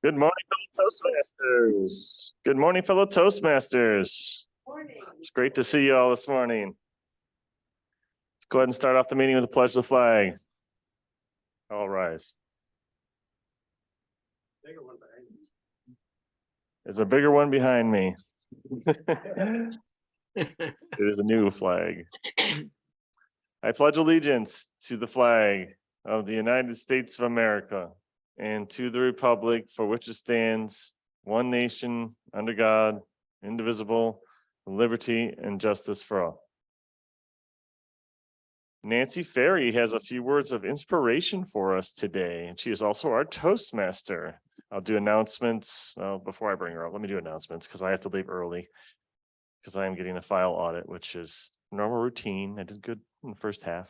Good morning, fellow Toastmasters. Good morning, fellow Toastmasters. Morning. It's great to see you all this morning. Let's go ahead and start off the meeting with a pledge to the flag. All rise. There's a bigger one behind me. It is a new flag. I pledge allegiance to the flag of the United States of America and to the republic for which it stands, one nation, under God, indivisible, with liberty and justice for all. Nancy Ferry has a few words of inspiration for us today, and she is also our Toastmaster. I'll do announcements. Well, before I bring her up, let me do announcements because I have to leave early because I am getting a file audit, which is normal routine. I did good in the first half.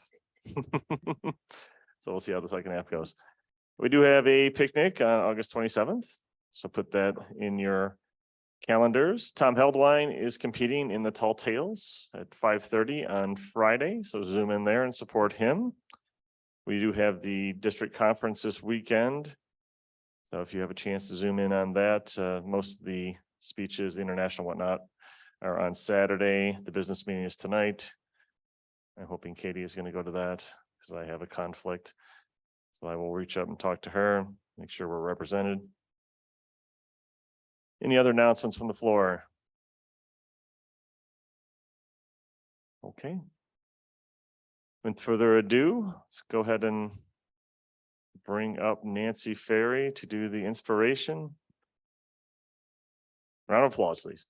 So we'll see how the second half goes. We do have a picnic on August 27th, so put that in your calendars. Tom Heldwine is competing in the Tall Tales at 5:30 on Friday, so zoom in there and support him. We do have the district conference this weekend, so if you have a chance to zoom in on that, most of the speeches, the international whatnot, are on Saturday. The business meeting is tonight. I'm hoping Katie is going to go to that because I have a conflict. So I will reach out and talk to her, make sure we're represented. Any other announcements from the floor? Okay. With further ado, let's go ahead and bring up Nancy Ferry to do the inspiration. Round of applause, please.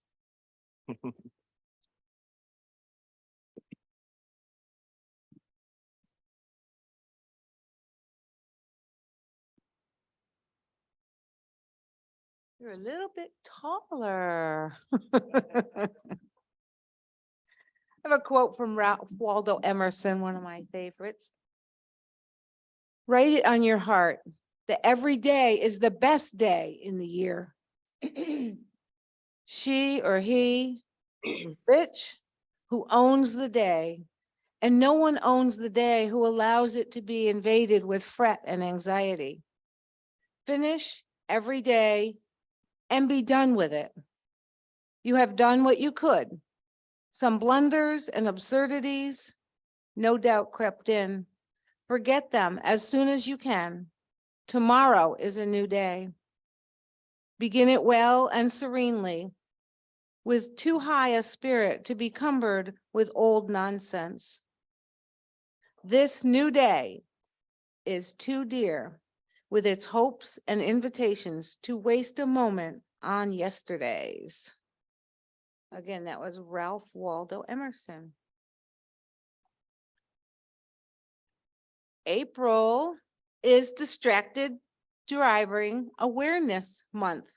You're a little bit taller. I have a quote from Ralph Waldo Emerson, one of my favorites. Write it on your heart that every day is the best day in the year. She or he, rich, who owns the day, and no one owns the day who allows it to be invaded with fret and anxiety. Finish every day and be done with it. You have done what you could. Some blunders and absurdities, no doubt, crept in. Forget them as soon as you can. Tomorrow is a new day. Begin it well and serenely, with too high a spirit to be cumbered with old nonsense. This new day is too dear, with its hopes and invitations, to waste a moment on yesterdays. Again, that was Ralph Waldo Emerson. April is Distracted Driving Awareness Month.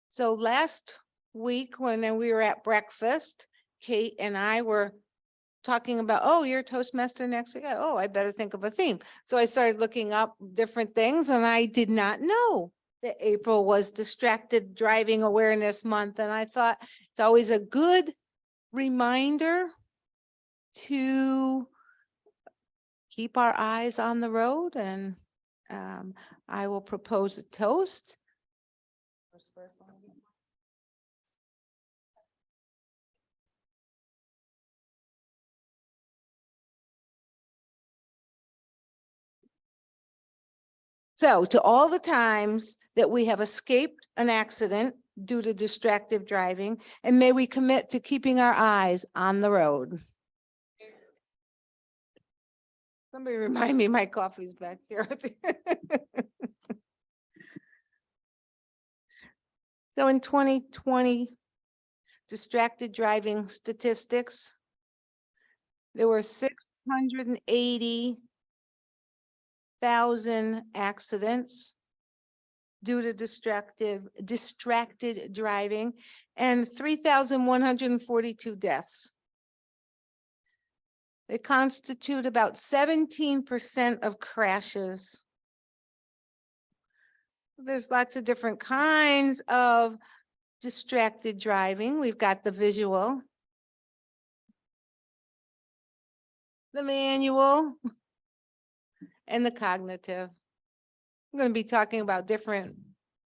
So last week when we were at breakfast, Kate and I were talking about, oh, you're a Toastmaster next week. Oh, I better think of a theme. So I started looking up different things, and I did not know that April was Distracted Driving Awareness Month. And I thought it's always a good reminder to keep our eyes on the road. And I will propose a toast. So to all the times that we have escaped an accident due to distracted driving, and may we commit to keeping our eyes on the road. Somebody remind me my coffee's back here. So in 2020, distracted driving statistics, there were 680,000 accidents due to distracted driving, and 3,142 deaths. They constitute about 17% of crashes. There's lots of different kinds of distracted driving. We've got the visual, the manual, and the cognitive. I'm going to be talking about different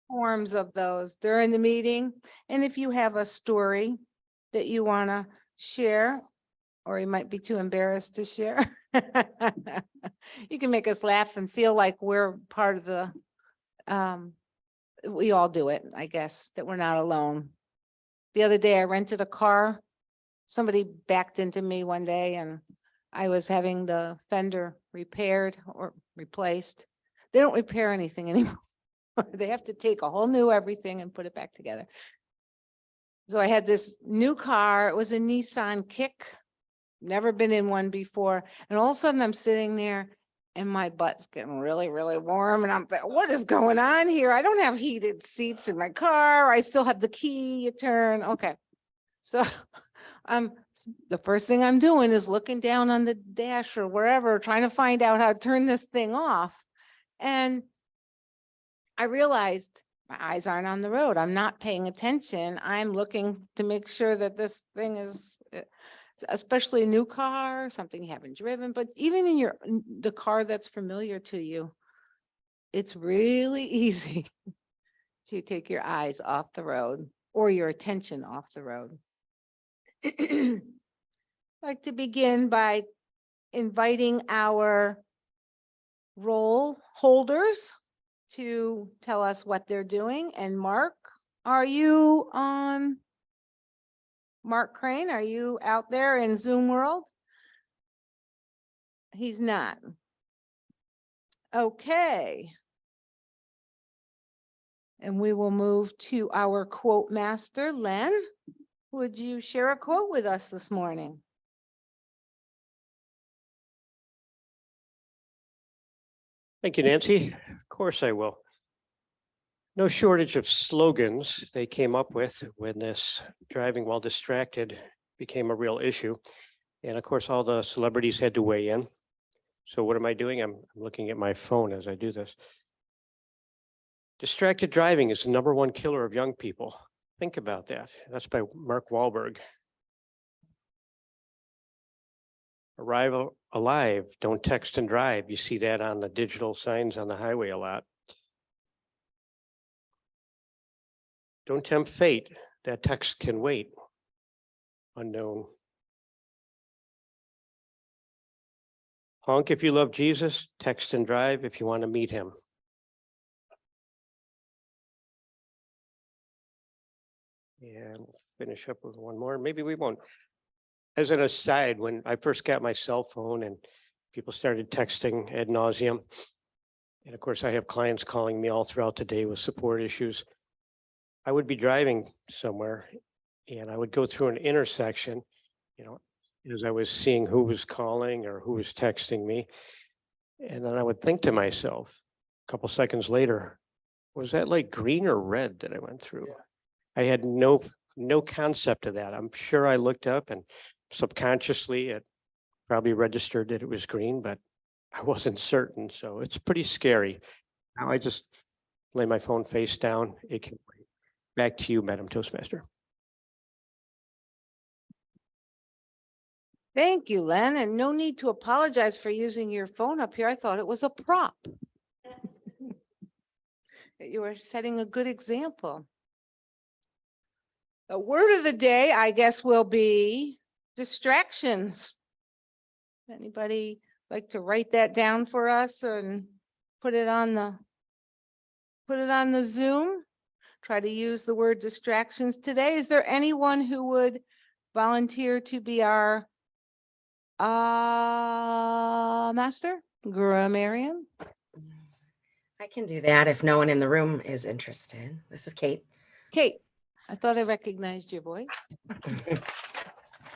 forms of those during the meeting. And if you have a story that you want to share, or you might be too embarrassed to share, you can make us laugh and feel like we're part of the, we all do it, I guess, that we're not alone. The other day I rented a car. Somebody backed into me one day and I was having the fender repaired or replaced. They don't repair anything anymore. They have to take a whole new everything and put it back together. So I had this new car. It was a Nissan Kick. Never been in one before. And all of a sudden I'm sitting there and my butt's getting really, really warm. And I'm like, what is going on here? I don't have heated seats in my car. I still have the key you turn. Okay. So the first thing I'm doing is looking down on the dash or wherever, trying to find out how to turn this thing off. And I realized my eyes aren't on the road. I'm not paying attention. I'm looking to make sure that this thing is, especially a new car, something you haven't driven, but even in the car that's familiar to you, it's really easy to take your eyes off the road or your attention off the road. I'd like to begin by inviting our role holders to tell us what they're doing. And Mark, are you on? Mark Crane, are you out there in Zoom world? He's not. Okay. And we will move to our quote master, Len. Would you share a quote with us this morning? Thank you, Nancy. Of course I will. No shortage of slogans they came up with when this driving while distracted became a real issue. And of course, all the celebrities had to weigh in. So what am I doing? I'm looking at my phone as I do this. Distracted driving is the #1 killer of young people. Think about that. That's by Mark Wahlberg. Arrive alive, don't text and drive. You see that on the digital signs on the highway a lot. Don't tempt fate, that text can wait. Unknown. Honk if you love Jesus, text and drive if you want to meet him. And we'll finish up with one more. Maybe we won't. As an aside, when I first got my cell phone and people started texting ad nauseum, and of course I have clients calling me all throughout the day with support issues, I would be driving somewhere and I would go through an intersection, as I was seeing who was calling or who was texting me. And then I would think to myself, a couple seconds later, was that like green or red that I went through? I had no concept of that. I'm sure I looked up and subconsciously it probably registered that it was green, but I wasn't certain. So it's pretty scary. Now I just lay my phone face down. It can wait. Back to you, Madam Toastmaster. Thank you, Len, and no need to apologize for using your phone up here. I thought it was a prop. You were setting a good example. The word of the day, I guess, will be distractions. Anybody like to write that down for us and put it on the Zoom? Try to use the word distractions today. Is there anyone who would volunteer to be our master, grammarian? I can do that if no one in the room is interested. This is Kate. Kate, I thought I recognized your voice.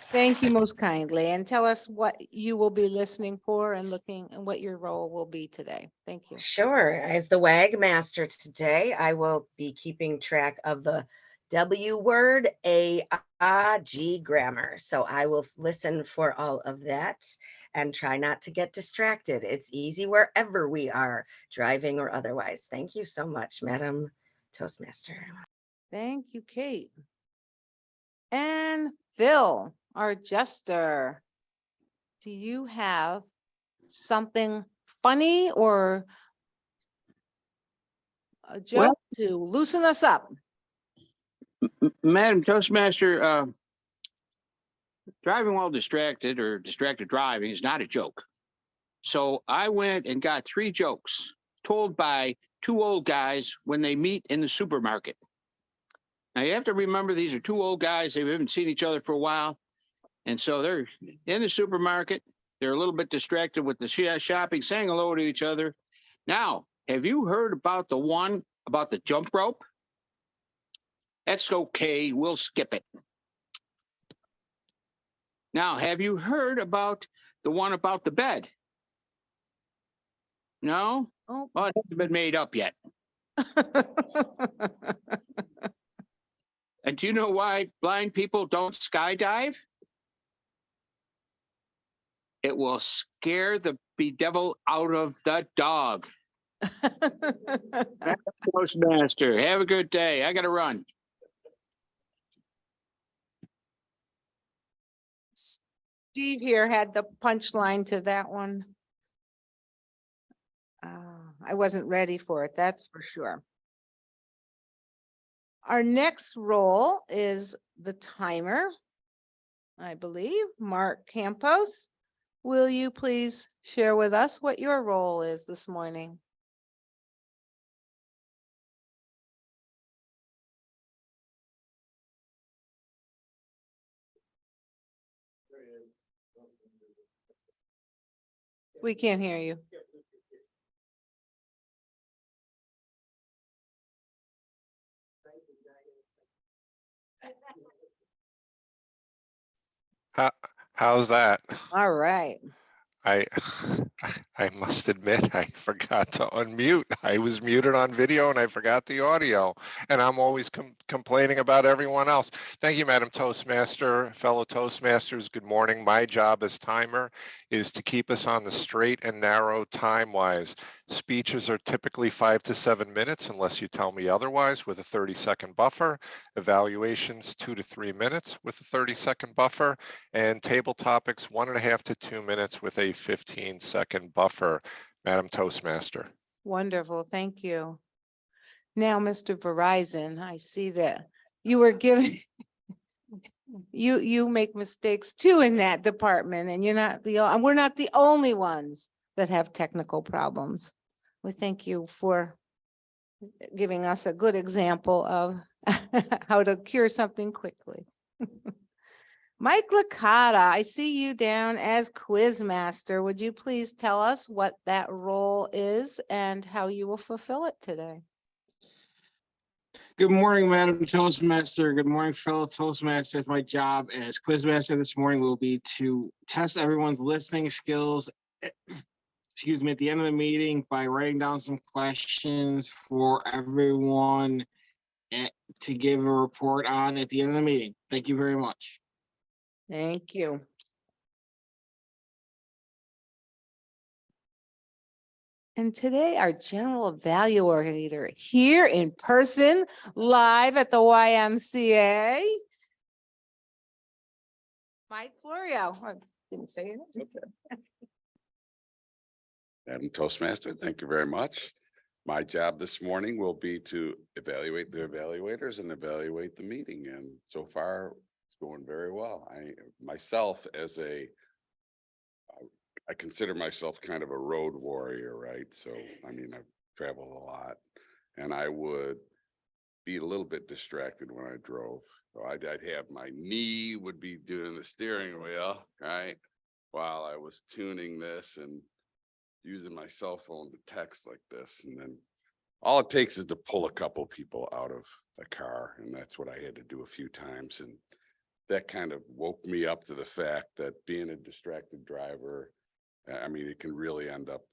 Thank you most kindly. And tell us what you will be listening for and looking and what your role will be today. Thank you. Sure. As the WAG master today, I will be keeping track of the W word, A-G grammar. So I will listen for all of that and try not to get distracted. It's easy wherever we are, driving or otherwise. Thank you so much, Madam Toastmaster. Thank you, Kate. And Phil, our jester, do you have something funny or Joe to loosen us up. Madam Toastmaster, driving while distracted or distracted driving is not a joke. So I went and got 3 jokes told by 2 old guys when they meet in the supermarket. Now you have to remember these are 2 old guys. They haven't seen each other for a while. And so they're in the supermarket. They're a little bit distracted with the shopping, saying hello to each other. Now, have you heard about the one about the jump rope? That's okay. We'll skip it. Now, have you heard about the one about the bed? No? Oh. Well, it hasn't been made up yet. And do you know why blind people don't skydive? It will scare the bedevil out of the dog. Toastmaster, have a good day. I gotta run. Steve here had the punchline to that one. I wasn't ready for it, that's for sure. Our next role is the timer. I believe, Mark Campos. Will you please share with us what your role is this morning? We can't hear you. How's that? All right. I I must admit I forgot to unmute. I was muted on video and I forgot the audio. And I'm always complaining about everyone else. Thank you, Madam Toastmaster, fellow Toastmasters. Good morning. My job as timer is to keep us on the straight and narrow time-wise. Speeches are typically 5 to 7 minutes unless you tell me otherwise, with a 30-second buffer. Evaluations 2 to 3 minutes with a 30-second buffer, and table topics 1.5 to 2 minutes with a 15-second buffer. Madam Toastmaster. Wonderful, thank you. Now, Mr. Verizon, I see that you were given, you make mistakes too in that department, and we're not the only ones that have technical problems. We thank you for giving us a good example of how to cure something quickly. Mike Licata, I see you down as quiz master. Would you please tell us what that role is and how you will fulfill it today? Good morning, Madam Toastmaster. Good morning, fellow Toastmasters. My job as quizmaster this morning will be to test everyone's listening skills, excuse me, at the end of the meeting by writing down some questions for everyone to give a report on at the end of the meeting. Thank you very much. Thank you. And today, our general evaluator here in person, live at the YMCA. Mike Florio. I didn't say it. Madam Toastmaster, thank you very much. My job this morning will be to evaluate the evaluators and evaluate the meeting, and so far it's going very well. I consider myself kind of a road warrior, right? So, I mean, I've traveled a lot, and I would be a little bit distracted when I drove. So I'd have my knee would be doing the steering wheel, right? While I was tuning this and using my cell phone to text like this. And then all it takes is to pull a couple people out of a car. And that's what I had to do a few times. And that kind of woke me up to the fact that being a distracted driver, I mean, it can really end up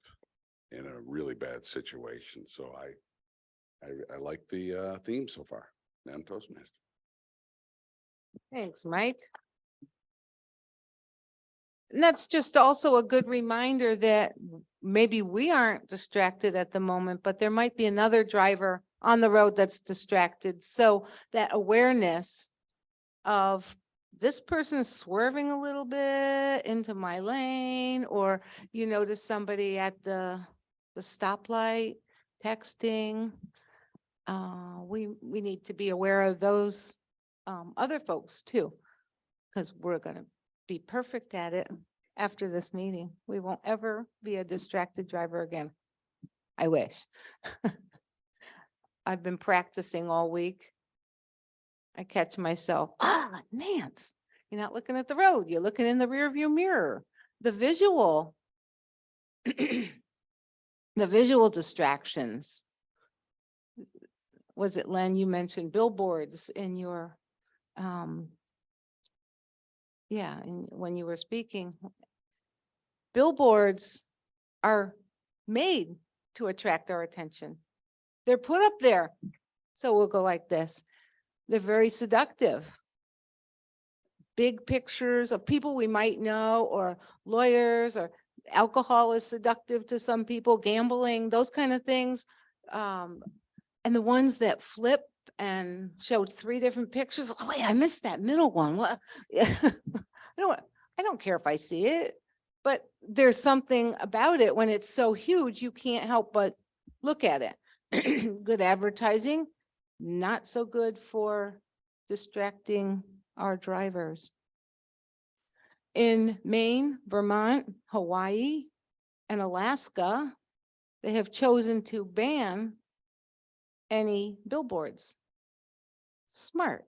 in a really bad situation. So I like the theme so far. Madam Toastmaster. Thanks, Mike. And that's just also a good reminder that maybe we aren't distracted at the moment, but there might be another driver on the road that's distracted. So that awareness of this person is swerving a little bit into my lane, or you notice somebody at the stoplight texting. we need to be aware of those other folks too, because we're gonna be perfect at it after this meeting. We won't ever be a distracted driver again. I wish. I've been practicing all week. I catch myself, Nance, you're not looking at the road. You're looking in the rear view mirror. The visual, the visual distractions. Was it Len, you mentioned billboards in your, yeah, and when you were speaking. Billboards are made to attract our attention. They're put up there. So we'll go like this. They're very seductive. Big pictures of people we might know, or lawyers, or alcohol is seductive to some people, gambling, those kind of things. And the ones that flip and showed 3 different pictures. Oh, wait, I missed that middle one. What? I don't care if I see it, but there's something about it when it's so huge, you can't help but look at it. Good advertising, not so good for distracting our drivers. In Maine, Vermont, Hawaii, and Alaska, they have chosen to ban any billboards. Smart.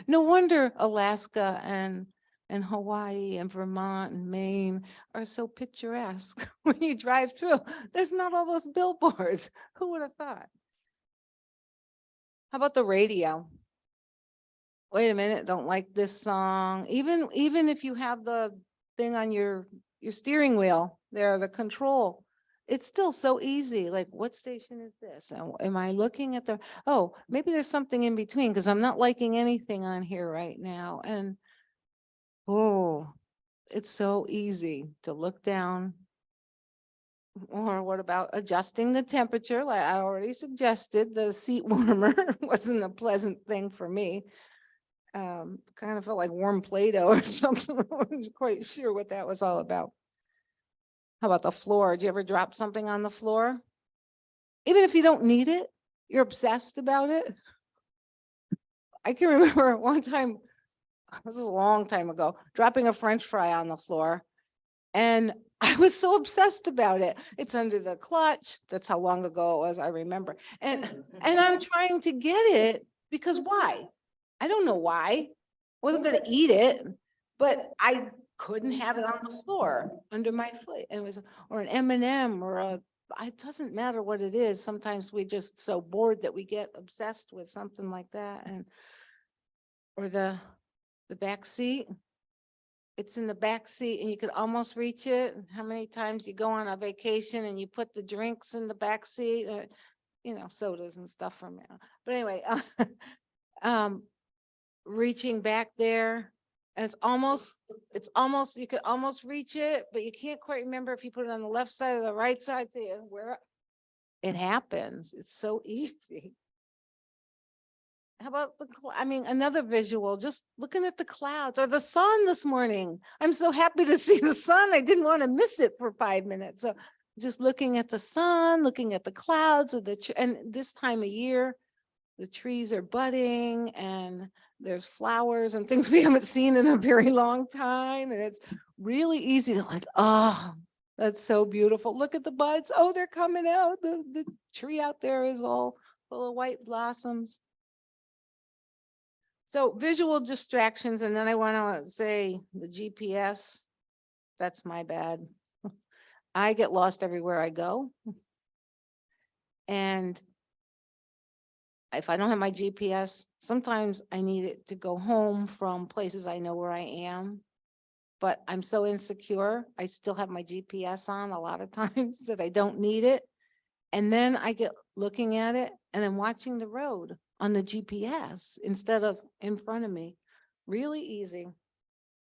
No wonder Alaska and Hawaii and Vermont and Maine are so picturesque. When you drive through, there's not all those billboards. Who would have thought? How about the radio? Wait a minute, don't like this song. Even if you have the thing on your steering wheel there, the control, it's still so easy. Like, what station is this? Am I looking at oh, maybe there's something in between, because I'm not liking anything on here right now. And oh, it's so easy to look down. Or what about adjusting the temperature? Like I already suggested, the seat warmer wasn't a pleasant thing for me. Kind of felt like warm Play-Doh or something. I wasn't quite sure what that was all about. How about the floor? Do you ever drop something on the floor? Even if you don't need it, you're obsessed about it. I can remember one time, this is a long time ago, dropping a French fry on the floor. And I was so obsessed about it. It's under the clutch. That's how long ago it was, I remember. And I'm trying to get it because why? I don't know why. Wasn't gonna eat it, but I couldn't have it on the floor under my foot. And it was, or an M&M or it doesn't matter what it is. Sometimes we just so bored that we get obsessed with something like that. And, or the back seat. It's in the back seat and you could almost reach it. How many times you go on a vacation and you put the drinks in the back seat, sodas and stuff from there. But anyway, reaching back there, and it's almost, you could almost reach it, but you can't quite remember if you put it on the left side or the right side, where it happens. It's so easy. How about another visual, just looking at the clouds or the sun this morning. I'm so happy to see the sun. I didn't want to miss it for 5 minutes. So just looking at the sun, looking at the clouds and this time of year, the trees are budding and there's flowers and things we haven't seen in a very long time. And it's really easy to oh, that's so beautiful. Look at the buds. Oh, they're coming out. The tree out there is all full of white blossoms. So visual distractions, and then I want to say the GPS, that's my bad. I get lost everywhere I go. And if I don't have my GPS, sometimes I need it to go home from places I know where I am. But I'm so insecure, I still have my GPS on a lot of times that I don't need it. And then I get looking at it and then watching the road on the GPS instead of in front of me. Really easy.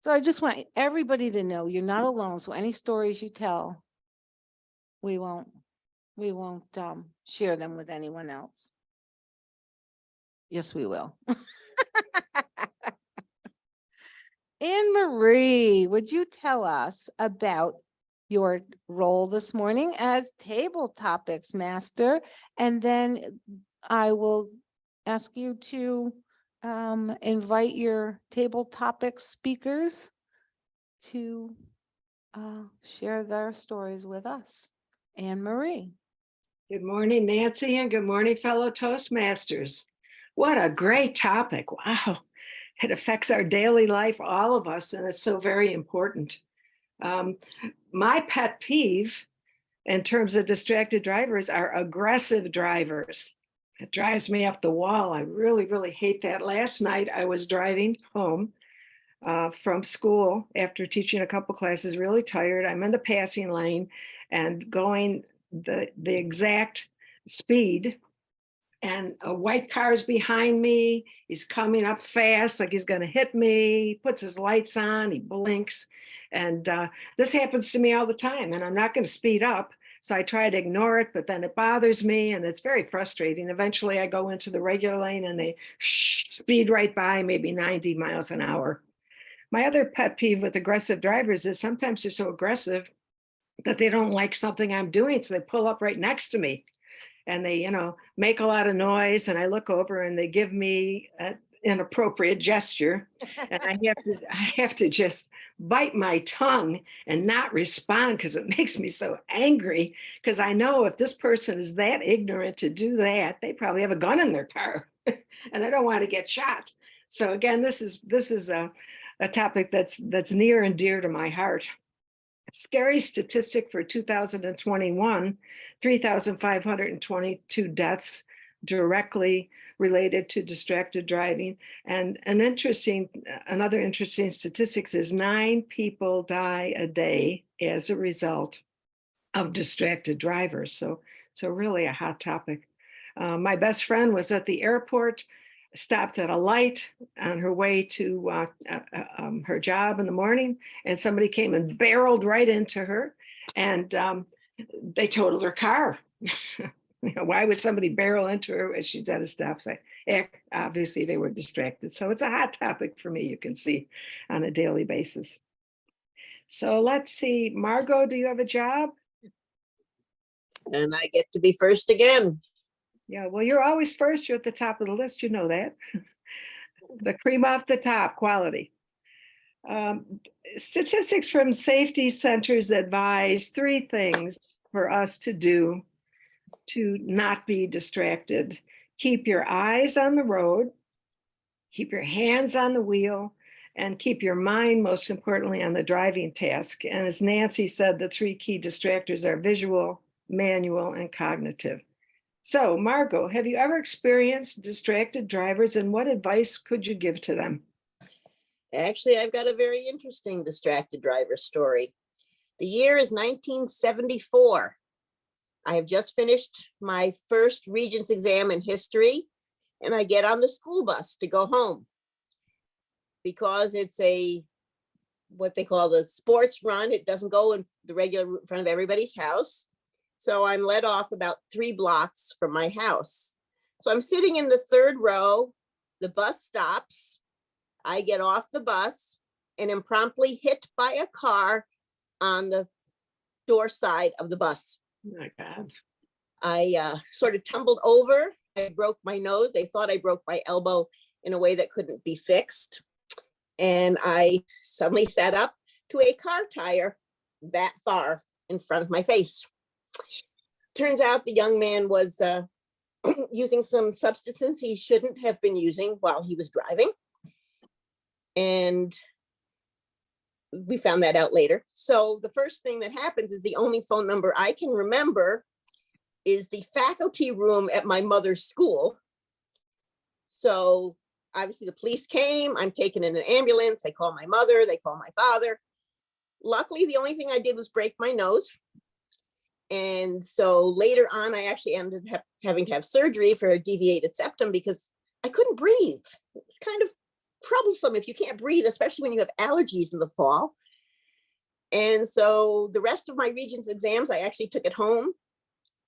So I just want everybody to know you're not alone. So any stories you tell, we won't share them with anyone else. Yes, we will. Anne Marie, would you tell us about your role this morning as table topics master, and then I will ask you to invite your table topic speakers to share their stories with us. Anne Marie. Good morning, Nancy, and good morning, fellow Toastmasters. What a great topic. Wow. It affects our daily life, all of us, and it's so very important. My pet peeve in terms of distracted drivers are aggressive drivers. It drives me up the wall. I really, really hate that. Last night, I was driving home from school after teaching a couple classes, really tired. I'm in the passing lane and going the exact speed, and a white car's behind me. He's coming up fast, like he's going to hit me. He puts his lights on, he blinks. And this happens to me all the time, and I'm not going to speed up. So I try to ignore it, but then it bothers me and it's very frustrating. Eventually I go into the regular lane and they speed right by, maybe 90 miles an hour. My other pet peeve with aggressive drivers is sometimes they're so aggressive that they don't like something I'm doing. So they pull up right next to me and they, make a lot of noise, and I look over and they give me an inappropriate gesture. And I have to just bite my tongue and not respond because it makes me so angry, because I know if this person is that ignorant to do that, they probably have a gun in their car and I don't want to get shot. So again, this is a topic that's near and dear to my heart. Scary statistic for 2021, 3,522 deaths directly related to distracted driving. And another interesting statistics is 9 people die a day as a result of distracted drivers. So really a hot topic. My best friend was at the airport, stopped at a light on her way to her job in the morning, and somebody came and barreled right into her, and they totaled her car. Why would somebody barrel into her as she's at a stop sign? Obviously, they were distracted. So it's a hot topic for me, you can see, on a daily basis. So let's see, Margot, do you have a job? And I get to be first again. Yeah, well, you're always first. You're at the top of the list. You know that. The cream off the top, quality. Statistics from safety centers advise 3 things for us to do to not be distracted. Keep your eyes on the road, keep your hands on the wheel, and keep your mind, most importantly, on the driving task. And as Nancy said, the 3 key distractors are visual, manual, and cognitive. So, Margot, have you ever experienced distracted drivers, and what advice could you give to them? Actually, I've got a very interesting distracted driver story. The year is 1974. I have just finished my first Regents exam in history, and I get on the school bus to go home. Because it's what they call the sports run, it doesn't go in the regular front of everybody's house. So I'm let off about 3 blocks from my house. So I'm sitting in the 3rd row, the bus stops, I get off the bus and am promptly hit by a car on the door side of the bus. Oh my God. I sort of tumbled over, I broke my nose. They thought I broke my elbow in a way that couldn't be fixed. And I suddenly sat up to a car tire that far in front of my face. Turns out the young man was using some substances he shouldn't have been using while he was driving. And we found that out later. So the first thing that happens is the only phone number I can remember is the faculty room at my mother's school. So obviously the police came, I'm taken in an ambulance, they call my mother, they call my father. Luckily, the only thing I did was break my nose. And so later on, I actually ended up having to have surgery for a deviated septum because I couldn't breathe. It's kind of troublesome if you can't breathe, especially when you have allergies in the fall. And so the rest of my Regents exams, I actually took at home.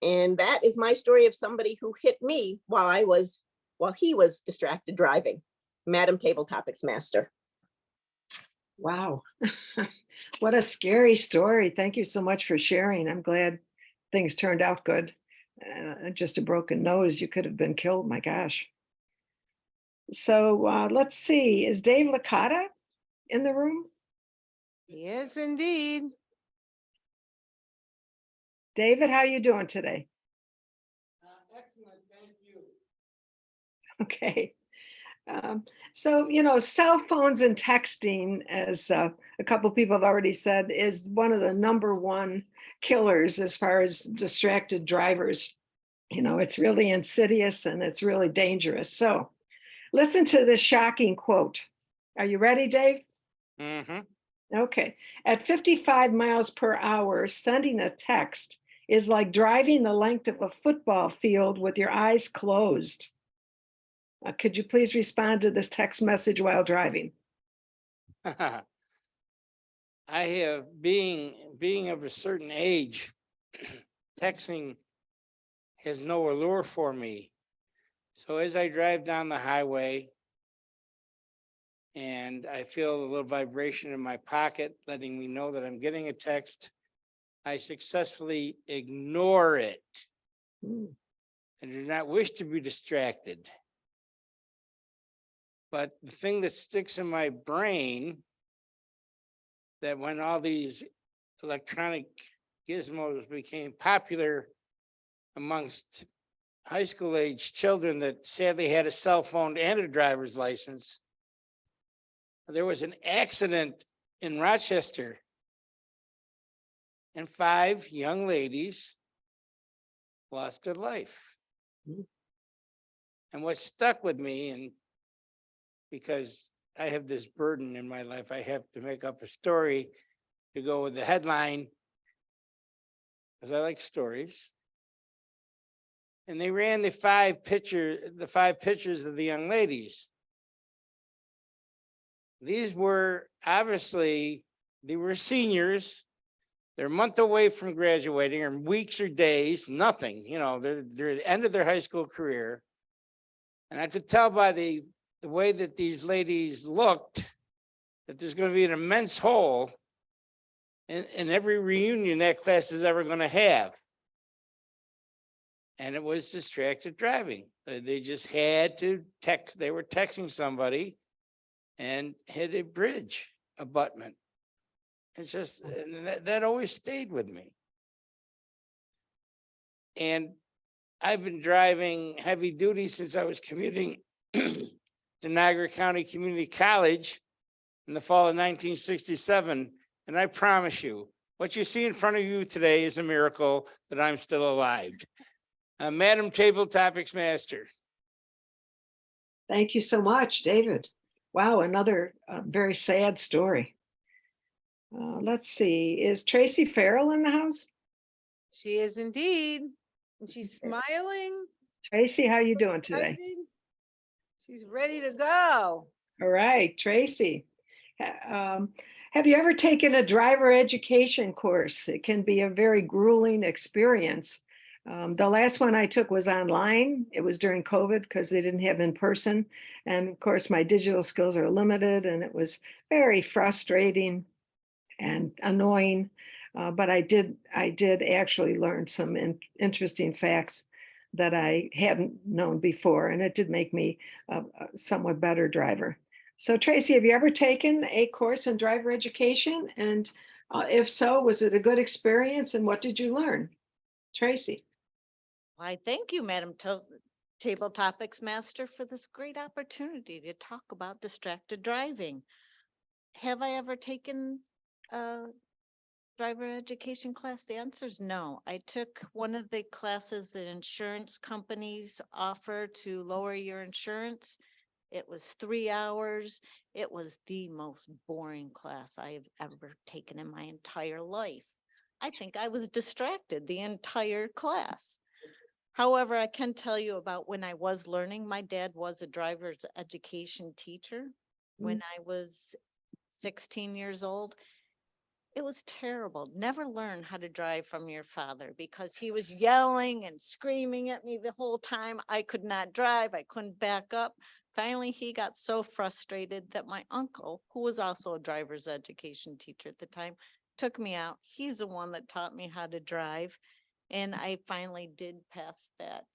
And that is my story of somebody who hit me while he was distracted driving. Madam Table Topics Master. Wow. What a scary story. Thank you so much for sharing. I'm glad things turned out good. Just a broken nose, you could have been killed. My gosh. So let's see. Is Dave Licata in the room? Yes, indeed. David, how you doing today? Excellent, thank you. Okay. So, cell phones and texting, as a couple people have already said, is one of the number one killers as far as distracted drivers. It's really insidious and it's really dangerous. So listen to this shocking quote. Are you ready, Dave? Mm-hmm. Okay. At 55 miles per hour, sending a text is like driving the length of a football field with your eyes closed. Could you please respond to this text message while driving? I have being of a certain age, texting has no allure for me. So as I drive down the highway and I feel a little vibration in my pocket letting me know that I'm getting a text, I successfully ignore it Mm. and do not wish to be distracted. But the thing that sticks in my brain, that when all these electronic gizmos became popular amongst high school age children that sadly had a cell phone and a driver's license, there was an accident in Rochester and 5 young ladies lost their life. Mm. And what stuck with me, and because I have this burden in my life, I have to make up a story to go with the headline, because I like stories. And they ran the five pictures of the young ladies. These were obviously, they were seniors. They're a month away from graduating, or weeks or days, nothing, they're at the end of their high school career. And I could tell by the way that these ladies looked that there's going to be an immense hole in every reunion that class is ever going to have. And it was distracted driving. They just had to text. They were texting somebody and hit a bridge abutment. It's just, and that always stayed with me. And I've been driving heavy duty since I was commuting to Niagara County Community College in the fall of 1967. And I promise you, what you see in front of you today is a miracle that I'm still alive. Madam Table Topics Master. Thank you so much, David. Wow, another very sad story. Let's see, is Tracy Farrell in the house? She is indeed. And she's smiling. Tracy, how you doing today? excited. She's ready to go. All right, Tracy. Have you ever taken a driver education course? It can be a very grueling experience. The last one I took was online. It was during COVID because they didn't have in person. And of course, my digital skills are limited, and it was very frustrating and annoying. But I did actually learn some interesting facts that I hadn't known before, and it did make me a somewhat better driver. So Tracy, have you ever taken a course in driver education? And if so, was it a good experience, and what did you learn? Tracy. Why, thank you, Madam Table Topics Master, for this great opportunity to talk about distracted driving. Have I ever taken a driver education class? The answer is no. I took one of the classes that insurance companies offer to lower your insurance. It was 3 hours. It was the most boring class I have ever taken in my entire life. I think I was distracted the entire class. However, I can tell you about when I was learning. My dad was a driver's education teacher when I was 16 years old. It was terrible. Never learn how to drive from your father because he was yelling and screaming at me the whole time. I could not drive. I couldn't back up. Finally, he got so frustrated that my uncle, who was also a driver's education teacher at the time, took me out. He's the one that taught me how to drive. And I finally did pass that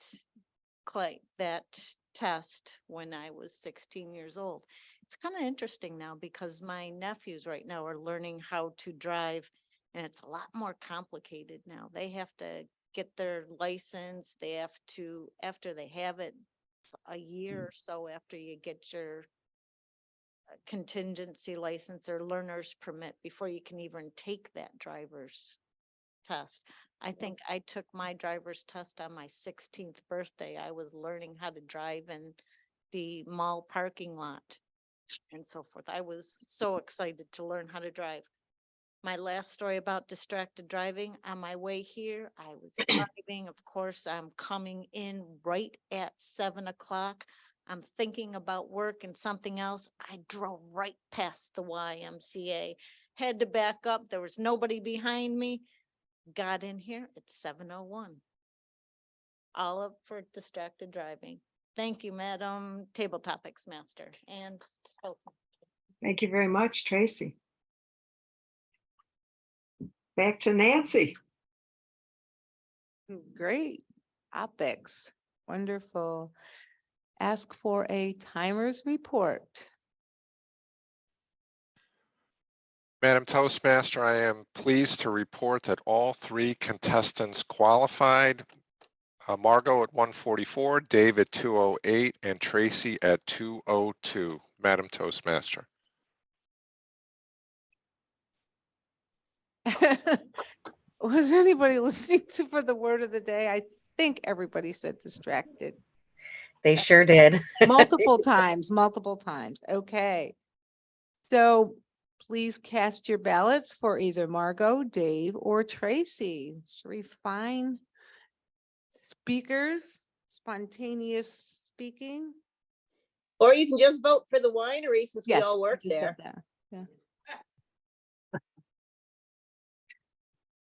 test when I was 16 years old. It's kind of interesting now because my nephews right now are learning how to drive, and it's a lot more complicated now. They have to get their license. They have to, after they have it, it's a year or so after you get your contingency license or learner's permit before you can even take that driver's test. I think I took my driver's test on my 16th birthday. I was learning how to drive in the mall parking lot and so forth. I was so excited to learn how to drive. My last story about distracted driving, on my way here, I was driving. Of course, I'm coming in right at 7 o'clock. I'm thinking about work and something else. I drove right past the YMCA, had to back up. There was nobody behind me. Got in here at 7:01. All up for distracted driving. Thank you, Madam Table Topics Master. And Thank you very much, Tracy. Back to Nancy. Great topics. Wonderful. Ask for a timer's report. Madam Toastmaster, I am pleased to report that all three contestants qualified. Margot at 144, Dave at 208, and Tracy at 202. Madam Toastmaster. Was anybody listening to for the word of the day? I think everybody said distracted. They sure did. Multiple times, multiple times. Okay. So please cast your ballots for either Margot, Dave, or Tracy. 3 fine speakers, spontaneous speaking. Or you can just vote for the winery since we Yes, all I work just said there. that. Yeah.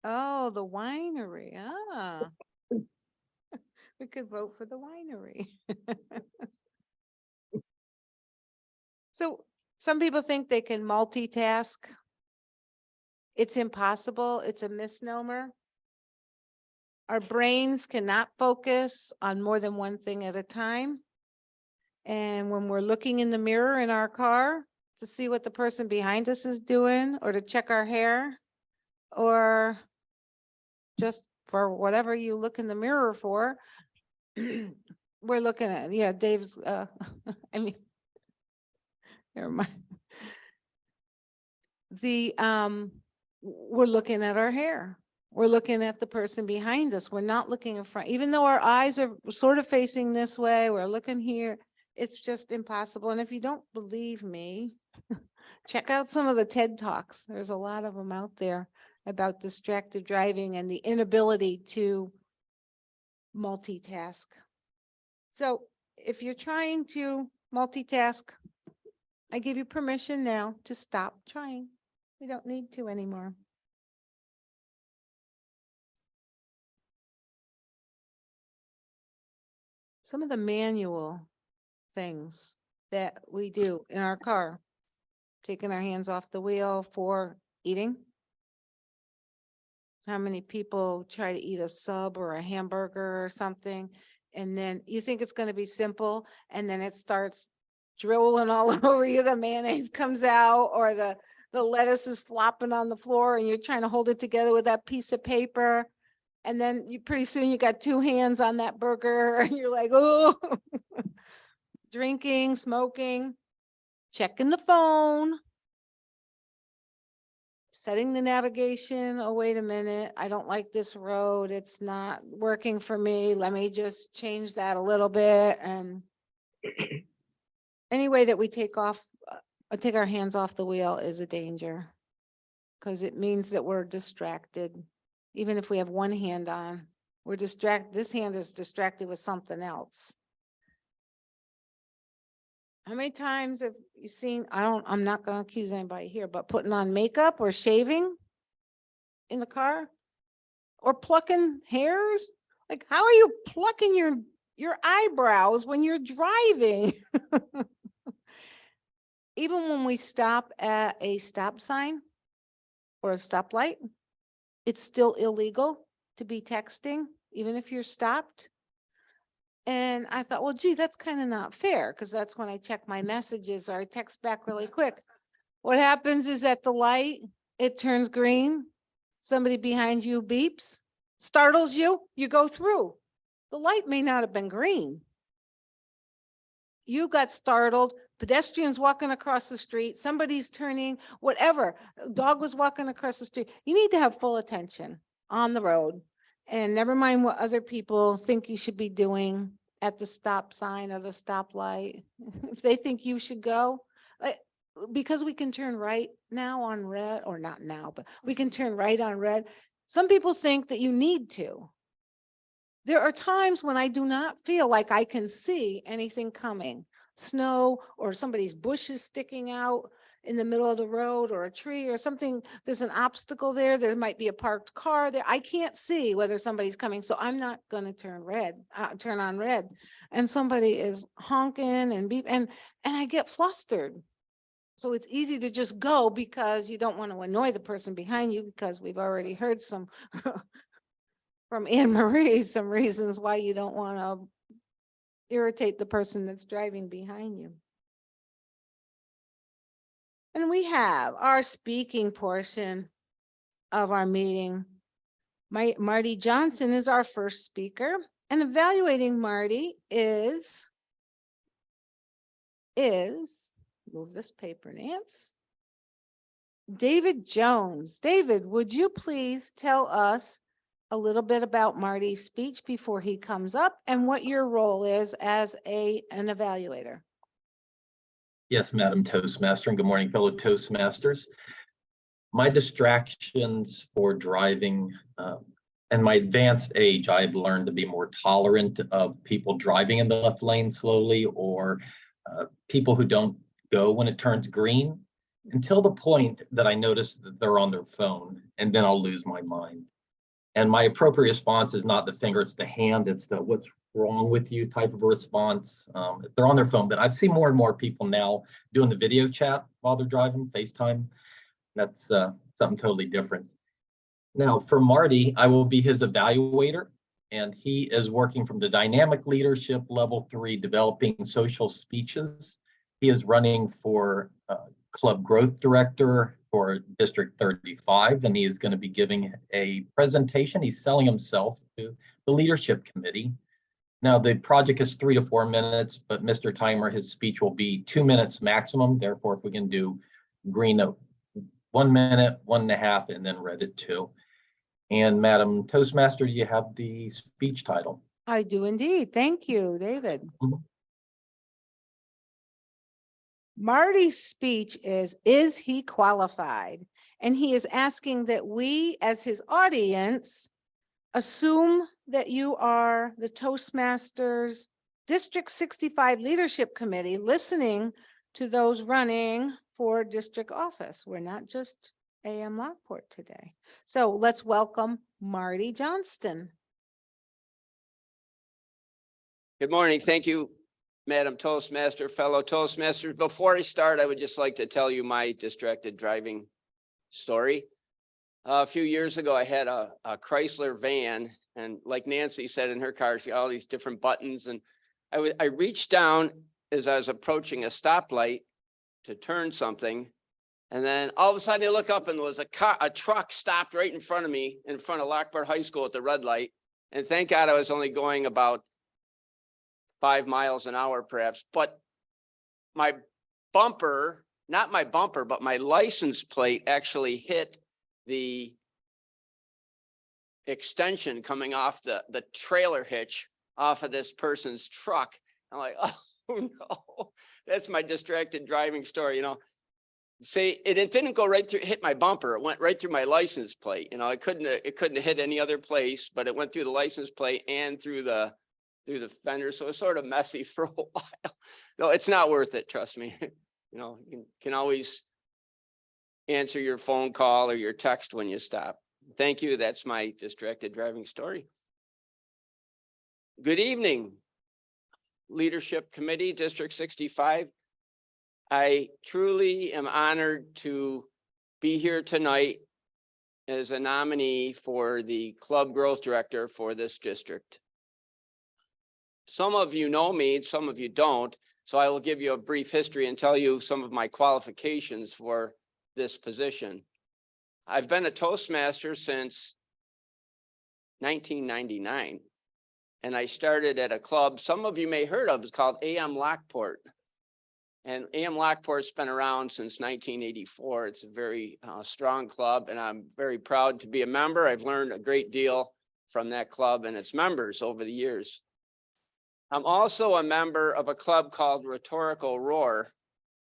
Oh, the winery. Ah. We could vote for the winery. So some people think they can multitask. It's impossible. It's a misnomer. Our brains cannot focus on more than one thing at a time. And when we're looking in the mirror in our car to see what the person behind us is doing, or to check our hair, or just for whatever you look in the mirror for, we're looking at, yeah, Dave's, I mean, never mind. We're looking at our hair. We're looking at the person behind us. We're not looking in front, even though our eyes are sort of facing this way, we're looking here. It's just impossible. And if you don't believe me, check out some of the TED Talks. There's a lot of them out there about distracted driving and the inability to multitask. So if you're trying to multitask, I give you permission now to stop trying. You don't need to anymore. Some of the manual things that we do in our car, taking our hands off the wheel for eating. How many people try to eat a sub or a hamburger or something, and then you think it's going to be simple, and then it starts drooling all over you. The mayonnaise comes out, or the lettuce is flopping on the floor, and you're trying to hold it together with that piece of paper. And then you pretty soon you got 2 hands on that burger, and you're like, oh, drinking, smoking, checking the phone, setting the navigation. Oh, wait a minute. I don't like this road. It's not working for me. Let me just change that a little bit. And any way that we take our hands off the wheel is a danger, because it means that we're distracted. Even if we have one hand on, we're distracted. This hand is distracted with something else. How many times have you seen, I'm not going to accuse anybody here, but putting on makeup or shaving in the car or plucking hairs? Like, how are you plucking your eyebrows when you're driving? Even when we stop at a stop sign or a stoplight, it's still illegal to be texting, even if you're stopped. And I thought, well, gee, that's kind of not fair, because that's when I check my messages or I text back really quick. What happens is at the light, it turns green. Somebody behind you beeps, startles you, you go through. The light may not have been green. You got startled, pedestrians walking across the street, somebody's turning, whatever, a dog was walking across the street. You need to have full attention on the road. And never mind what other people think you should be doing at the stop sign or the stoplight. If they think you should go, because we can turn right now on red, or not now, but we can turn right on red. Some people think that you need to. There are times when I do not feel like I can see anything coming, snow or somebody's bushes sticking out in the middle of the road, or a tree or something. There's an obstacle there. There might be a parked car there. I can't see whether somebody's coming. So I'm not going to turn on red. And somebody is honking and beep, and I get flustered. So it's easy to just go because you don't want to annoy the person behind you, because we've already heard some from Anne Marie, some reasons why you don't want to irritate the person that's driving behind you. And we have our speaking portion of our meeting. Marty Johnson is our first speaker, and evaluating Marty is, move this paper, Nance. David Jones. David, would you please tell us a little bit about Marty's speech before he comes up, and what your role is as an evaluator? Yes, Madam Toastmaster, and good morning, fellow Toastmasters. My distractions for driving and my advanced age, I've learned to be more tolerant of people driving in the left lane slowly, or people who don't go when it turns green, until the point that I notice that they're on their phone, and then I'll lose my mind. And my appropriate response is not the finger, it's the hand, it's the what's wrong with you type of a response. If they're on their phone, but I've seen more and more people now doing the video chat while they're driving, FaceTime. That's something totally different. Now for Marty, I will be his evaluator, and he is working from the dynamic leadership level 3, developing social speeches. He is running for club growth director for District 35, and he is going to be giving a presentation. He's selling himself to the leadership committee. Now, the project is 3 to 4 minutes, but Mr. Timer, his speech will be 2 minutes maximum. Therefore, if we can do green at 1 minute, 1.5, and then red at 2. And Madam Toastmaster, you have the speech title. I do indeed. Thank you, David. Mhm. Marty's speech is he qualified? And he is asking that we, as his audience, assume that you are the Toastmasters District 65 Leadership Committee, listening to those running for district office. We're not just AM Lockport today. So let's welcome Marty Johnston. Good morning. Thank you, Madam Toastmaster, fellow Toastmasters. Before I start, I would just like to tell you my distracted driving story. A few years ago, I had a Chrysler van, and like Nancy said in her car, she had all these different buttons, and I reached down as I was approaching a stoplight to turn something, and then all of a sudden I look up and there was a truck stopped right in front of me, in front of Lockport High School at the red light, and thank God I was only going about 5 miles an hour perhaps, but my bumper, not my bumper, but my license plate actually hit the extension coming off the trailer hitch off of this person's truck. I'm like, oh no, that's my distracted driving story, you know. Say it didn't go right through, hit my bumper. It went right through my license plate. You know, it couldn't hit any other place, but it went through the license plate and through the fender. So it's sort of messy for a while. No, it's not worth it. Trust me. You know, you can always answer your phone call or your text when you stop. Thank you. That's my distracted driving story. Good evening, Leadership Committee, District 65. I truly am honored to be here tonight as a nominee for the club growth director for this district. Some of you know me, some of you don't, so I will give you a brief history and tell you some of my qualifications for this position. I've been a Toastmaster since 1999, and I started at a club some of you may heard of. It's called AM Lockport. And AM Lockport's been around since 1984. It's a very strong club, and I'm very proud to be a member. I've learned a great deal from that club and its members over the years. I'm also a member of a club called Rhetorical Roar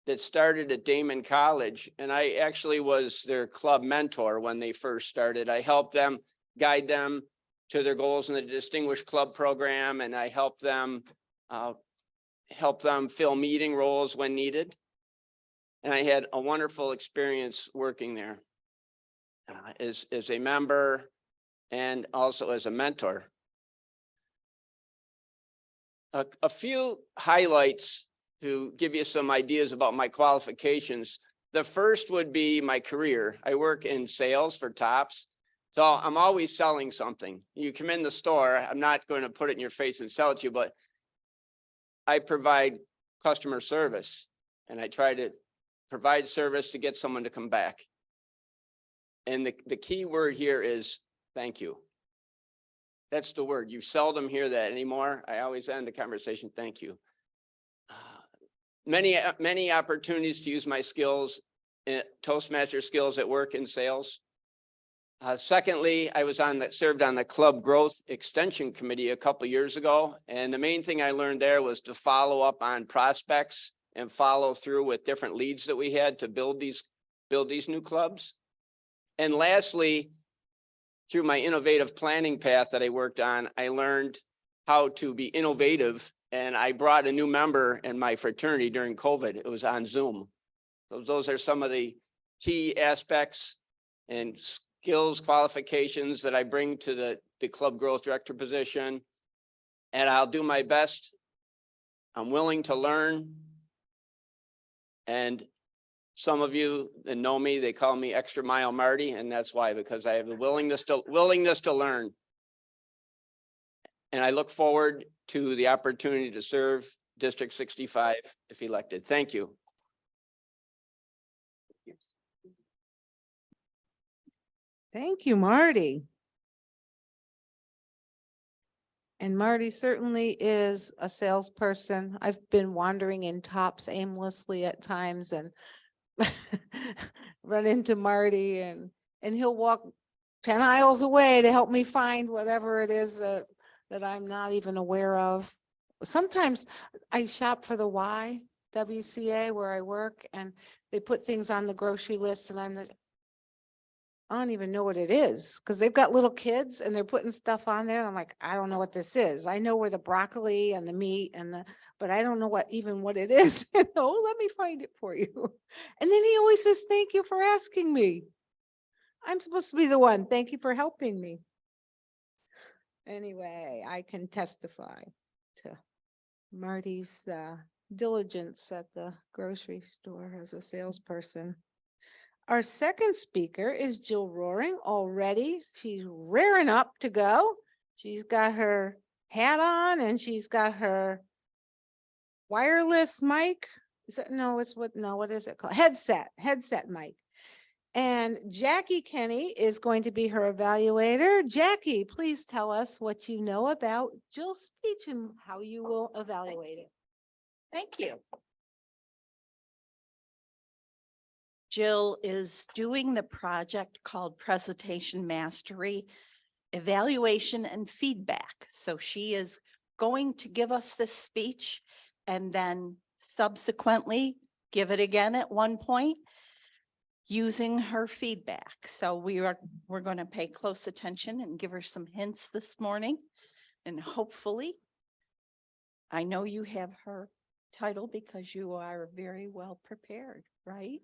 that started at Damon College, and I actually was their club mentor when they first started. I helped them, guide them to their goals in the Distinguished Club program, and I helped them fill meeting roles when needed. And I had a wonderful experience working there as a member and also as a mentor. A few highlights to give you some ideas about my qualifications. The first would be my career. I work in sales for Tops. So I'm always selling something. You come in the store, I'm not going to put it in your face and sell it to you, but I provide customer service, and I try to provide service to get someone to come back. And the key word here is thank you. That's the word. You seldom hear that anymore. I always end the conversation, thank you. Many opportunities to use my skills, Toastmaster skills at work in sales. Secondly, I was served on the Club Growth Extension Committee a couple of years ago. And the main thing I learned there was to follow up on prospects and follow through with different leads that we had to build these new clubs. And lastly, through my innovative planning path that I worked on, I learned how to be innovative. And I brought a new member in my fraternity during COVID. It was on Zoom. So those are some of the key aspects and skills, qualifications that I bring to the club growth director position. And I'll do my best. I'm willing to learn. And some of you that know me, they call me Extra Mile Marty, and that's why, because I have the willingness to learn. And I look forward to the opportunity to serve District 65 if elected. Thank you. Thank you, Marty. And Marty certainly is a salesperson. I've been wandering in Tops aimlessly at times and run into Marty and he'll walk 10 aisles away to help me find whatever it is that I'm not even aware of. Sometimes I shop for the YWCA where I work, and they put things on the grocery list, and I don't even know what it is, because they've got little kids and they're putting stuff on there. I'm like, I don't know what this is. I know where the broccoli and the meat but I don't know what it is. Oh, let me find it for you. And then he always says, thank you for asking me. I'm supposed to be the one. Thank you for helping me. Anyway, I can testify to Marty's diligence at the grocery store as a salesperson. Our second speaker is Jill Roaring already. She's raring up to go. She's got her hat on and she's got her wireless mic. What is it called? Headset mic. And Jackie Kenny is going to be her evaluator. Jackie, please tell us what you know about Jill's speech and how you will evaluate it. Thank you. Jill is doing the project called Presentation Mastery, Evaluation and Feedback. So she is going to give us this speech and then subsequently give it again at one point using her feedback. So we're going to pay close attention and give her some hints this morning. And hopefully, I know you have her title because you are very well prepared, right?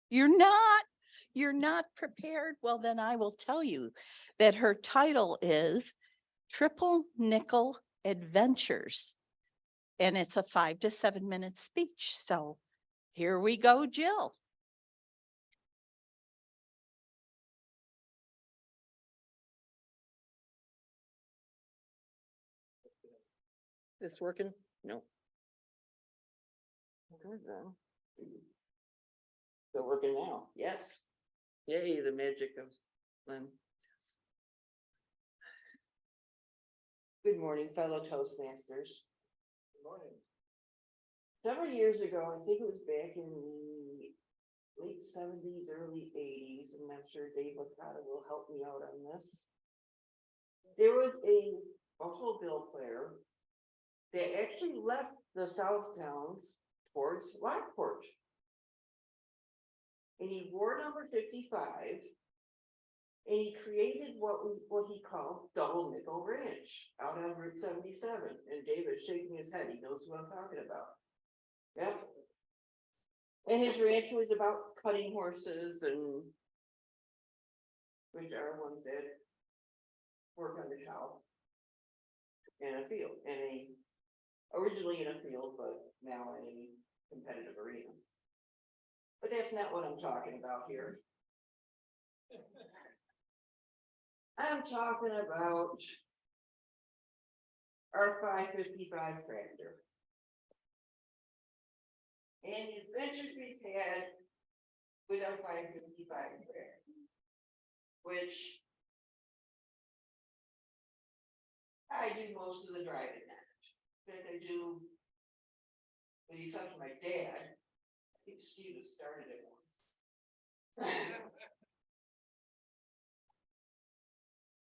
You're not prepared. Well, then I will tell you that her title is Triple Nickel Adventures. And it's a 5 to 7 minute speech. So here we go, Jill. This working? No. Good then. They're working now, yes. Yay, the magic of Lynn. Good morning, fellow Toastmasters. Good morning. Several years ago, I think it was back in the late 70s, early 80s, and I'm sure Dave Licata will help me out on this. There was a Buffalo Bill player that actually left the South Towns towards Lockport. And he wore number 55, and he created what he called Double Nickel Ranch out on Route 77. And David's shaking his head, he knows what I'm talking about. Yep. And his ranch was about cutting horses, and which are ones that work on the cow in a field, originally in a field, but now in a competitive arena. But that's not what I'm talking about here. I'm talking about our 555 tractor. And the adventures we've had with our 555 tractor, which I do most of the driving at. That I do, with the exception of my dad. I think Steve has started it once.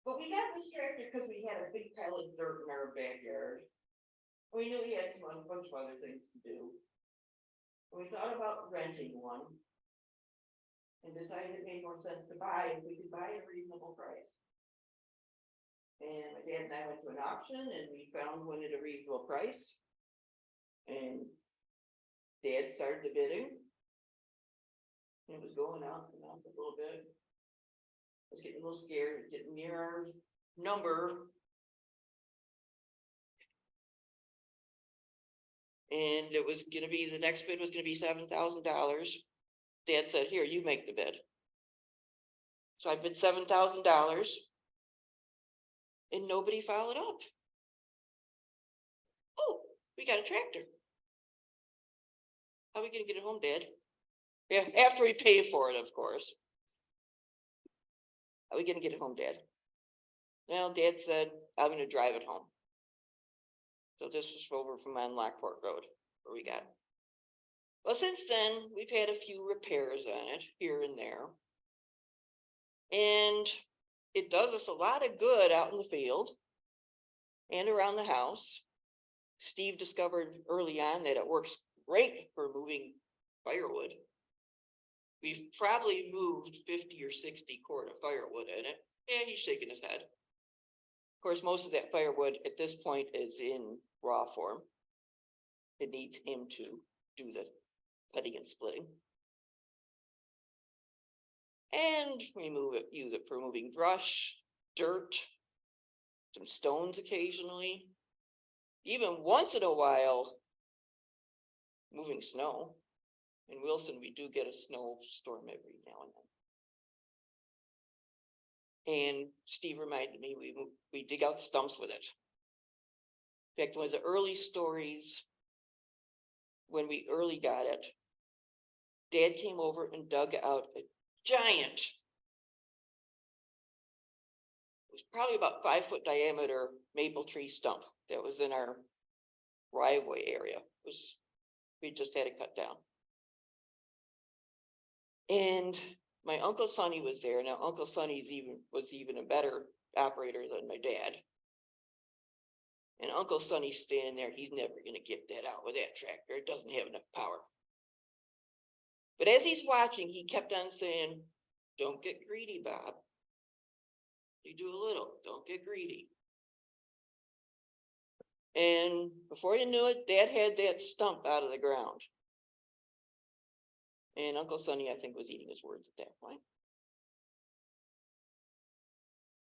But we got this tractor because we had a big pile of dirt in our backyard. We knew we had a bunch of other things to do. And we thought about renting one and decided it made more sense to buy if we could buy at a reasonable price. And my dad and I went to an auction and we found one at a reasonable price. And Dad started the bidding. It was going up and up a little bit. I was getting a little scared, getting near our number. And it was gonna be, the next bid was gonna be $7,000. Dad said, here, you make the bid. So I bid $7,000. And nobody followed up. Oh, we got a tractor. How are we gonna get it home, Dad? Yeah, after we pay for it, of course. How are we gonna get it home, Dad? Well, Dad said, I'm gonna drive it home. So this was over from on Lockport Road, where we got. Well, since then, we've had a few repairs on it here and there. And it does us a lot of good out in the field and around the house. Steve discovered early on that it works great for moving firewood. We've probably moved 50 or 60 cord of firewood in it. Yeah, he's shaking his head. Of course, most of that firewood at this point is in raw form. It needs him to do the cutting and splitting. And we use it for moving brush, dirt, some stones occasionally. Even once in a while, moving snow. In Wilson, we do get a snowstorm every now and then. And Steve reminded me, we dig out stumps with it. In fact, one of the early stories, when we early got it, Dad came over and dug out a giant, it was probably about 5-foot diameter maple tree stump that was in our driveway area. We just had it cut down. And my Uncle Sonny was there. Now Uncle Sonny's was even a better operator than my dad. And Uncle Sonny's standing there, he's never gonna get that out with that tractor. It doesn't have enough power. But as he's watching, he kept on saying, don't get greedy, Bob. You do a little, don't get greedy. And before you knew it, Dad had that stump out of the ground. And Uncle Sonny, I think, was eating his words at that point.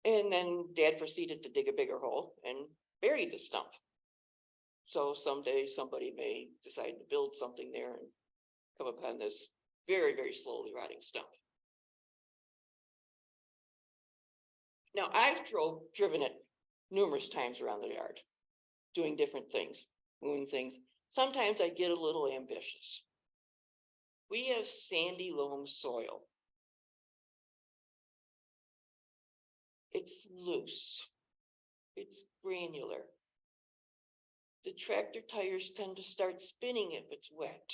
And then Dad proceeded to dig a bigger hole and buried the stump. So someday somebody may decide to build something there and come upon this very, very slowly rotting stump. Now, I've driven it numerous times around the yard doing different things, moving things. Sometimes I get a little ambitious. We have sandy loam soil. It's loose. It's granular. The tractor tires tend to start spinning if it's wet.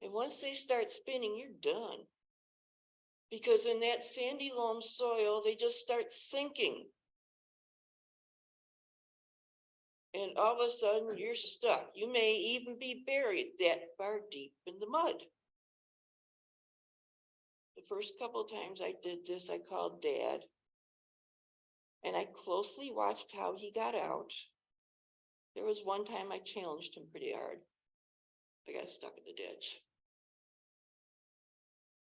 And once they start spinning, you're done. Because in that sandy loam soil, they just start sinking. And all of a sudden you're stuck. You may even be buried that far deep in the mud. The first couple of times I did this, I called Dad. And I closely watched how he got out. There was one time I challenged him pretty hard. I got stuck in the ditch.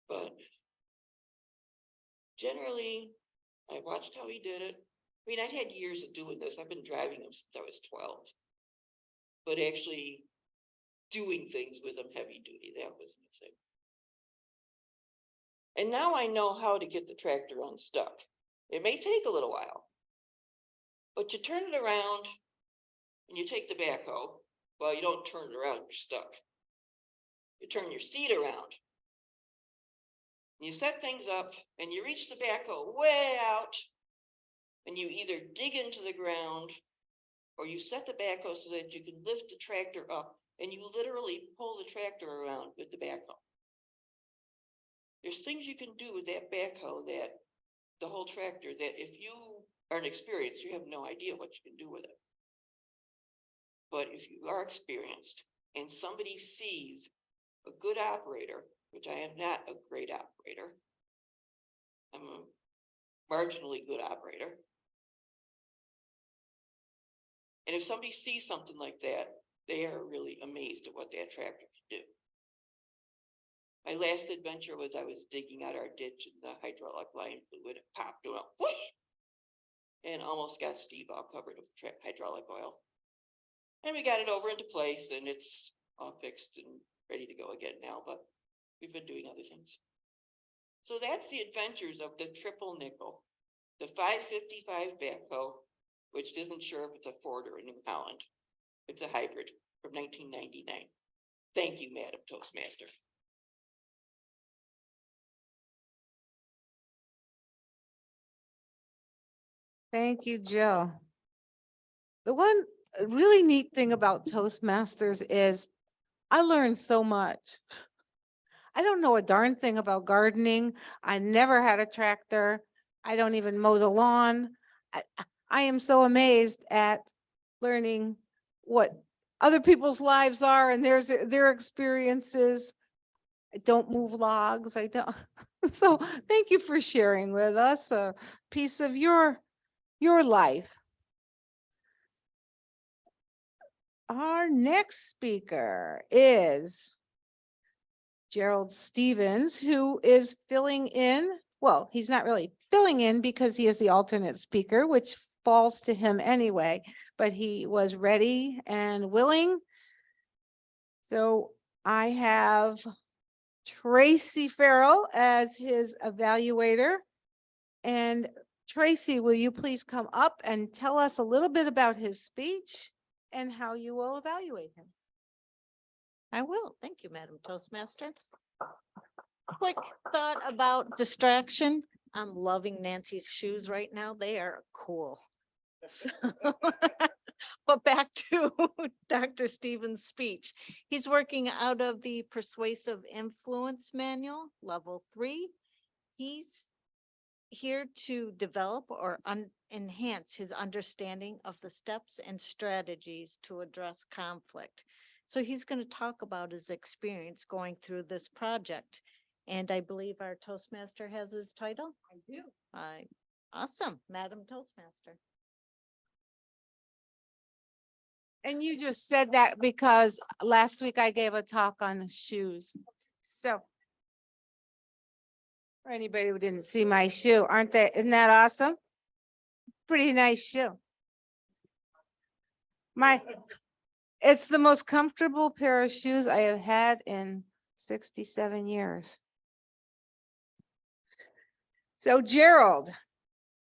But generally, I watched how he did it. I mean, I'd had years of doing this. I've been driving him since I was 12. But actually doing things with him heavy duty, that was missing. And now I know how to get the tractor unstuck. It may take a little while, but you turn it around and you take the backhoe. Well, you don't turn it around, you're stuck. You turn your seat around. You set things up and you reach the backhoe way out and you either dig into the ground or you set the backhoe so that you can lift the tractor up and you literally pull the tractor around with the backhoe. There's things you can do with that backhoe, that the whole tractor, that if you aren't experienced, you have no idea what you can do with it. But if you are experienced and somebody sees a good operator, which I am not a great operator, I'm a marginally good operator. And if somebody sees something like that, they are really amazed at what that tractor can do. My last adventure was I was digging out our ditch and the hydraulic line flew in and popped it up, and almost got Steve all covered with hydraulic oil. And we got it over into place and it's all fixed and ready to go again now, but we've been doing other things. So that's the adventures of the triple nickel, the 555 backhoe, which isn't sure if it's a Ford or a New Holland. It's a hybrid from 1999. Thank you, Madam Toastmaster. Thank you, Jill. The one really neat thing about Toastmasters is I learned so much. I don't know a darn thing about gardening. I never had a tractor. I don't even mow the lawn. I am so amazed at learning what other people's lives are and their experiences. I don't move logs. I don't. So thank you for sharing with us a piece of your life. Our next speaker is Gerald Stevens, who is filling in. Well, he's not really filling in because he is the alternate speaker, which falls to him anyway, but he was ready and willing. So I have Tracy Farrell as his evaluator. And Tracy, will you please come up and tell us a little bit about his speech and how you will evaluate him? I will. Thank you, Madam Toastmaster. Quick thought about distraction. I'm loving Nancy's shoes right now. They are cool. So, but back to Dr. Stevens' speech. He's working out of the Persuasive Influence Manual, Level 3. He's here to develop or enhance his understanding of the steps and strategies to address conflict. So he's going to talk about his experience going through this project. And I believe our Toastmaster has his title. I do. Awesome, Madam Toastmaster. And you just said that because last week I gave a talk on shoes. So for anybody who didn't see my shoe, isn't that awesome? Pretty nice shoe. It's the most comfortable pair of shoes I have had in 67 years. So Gerald,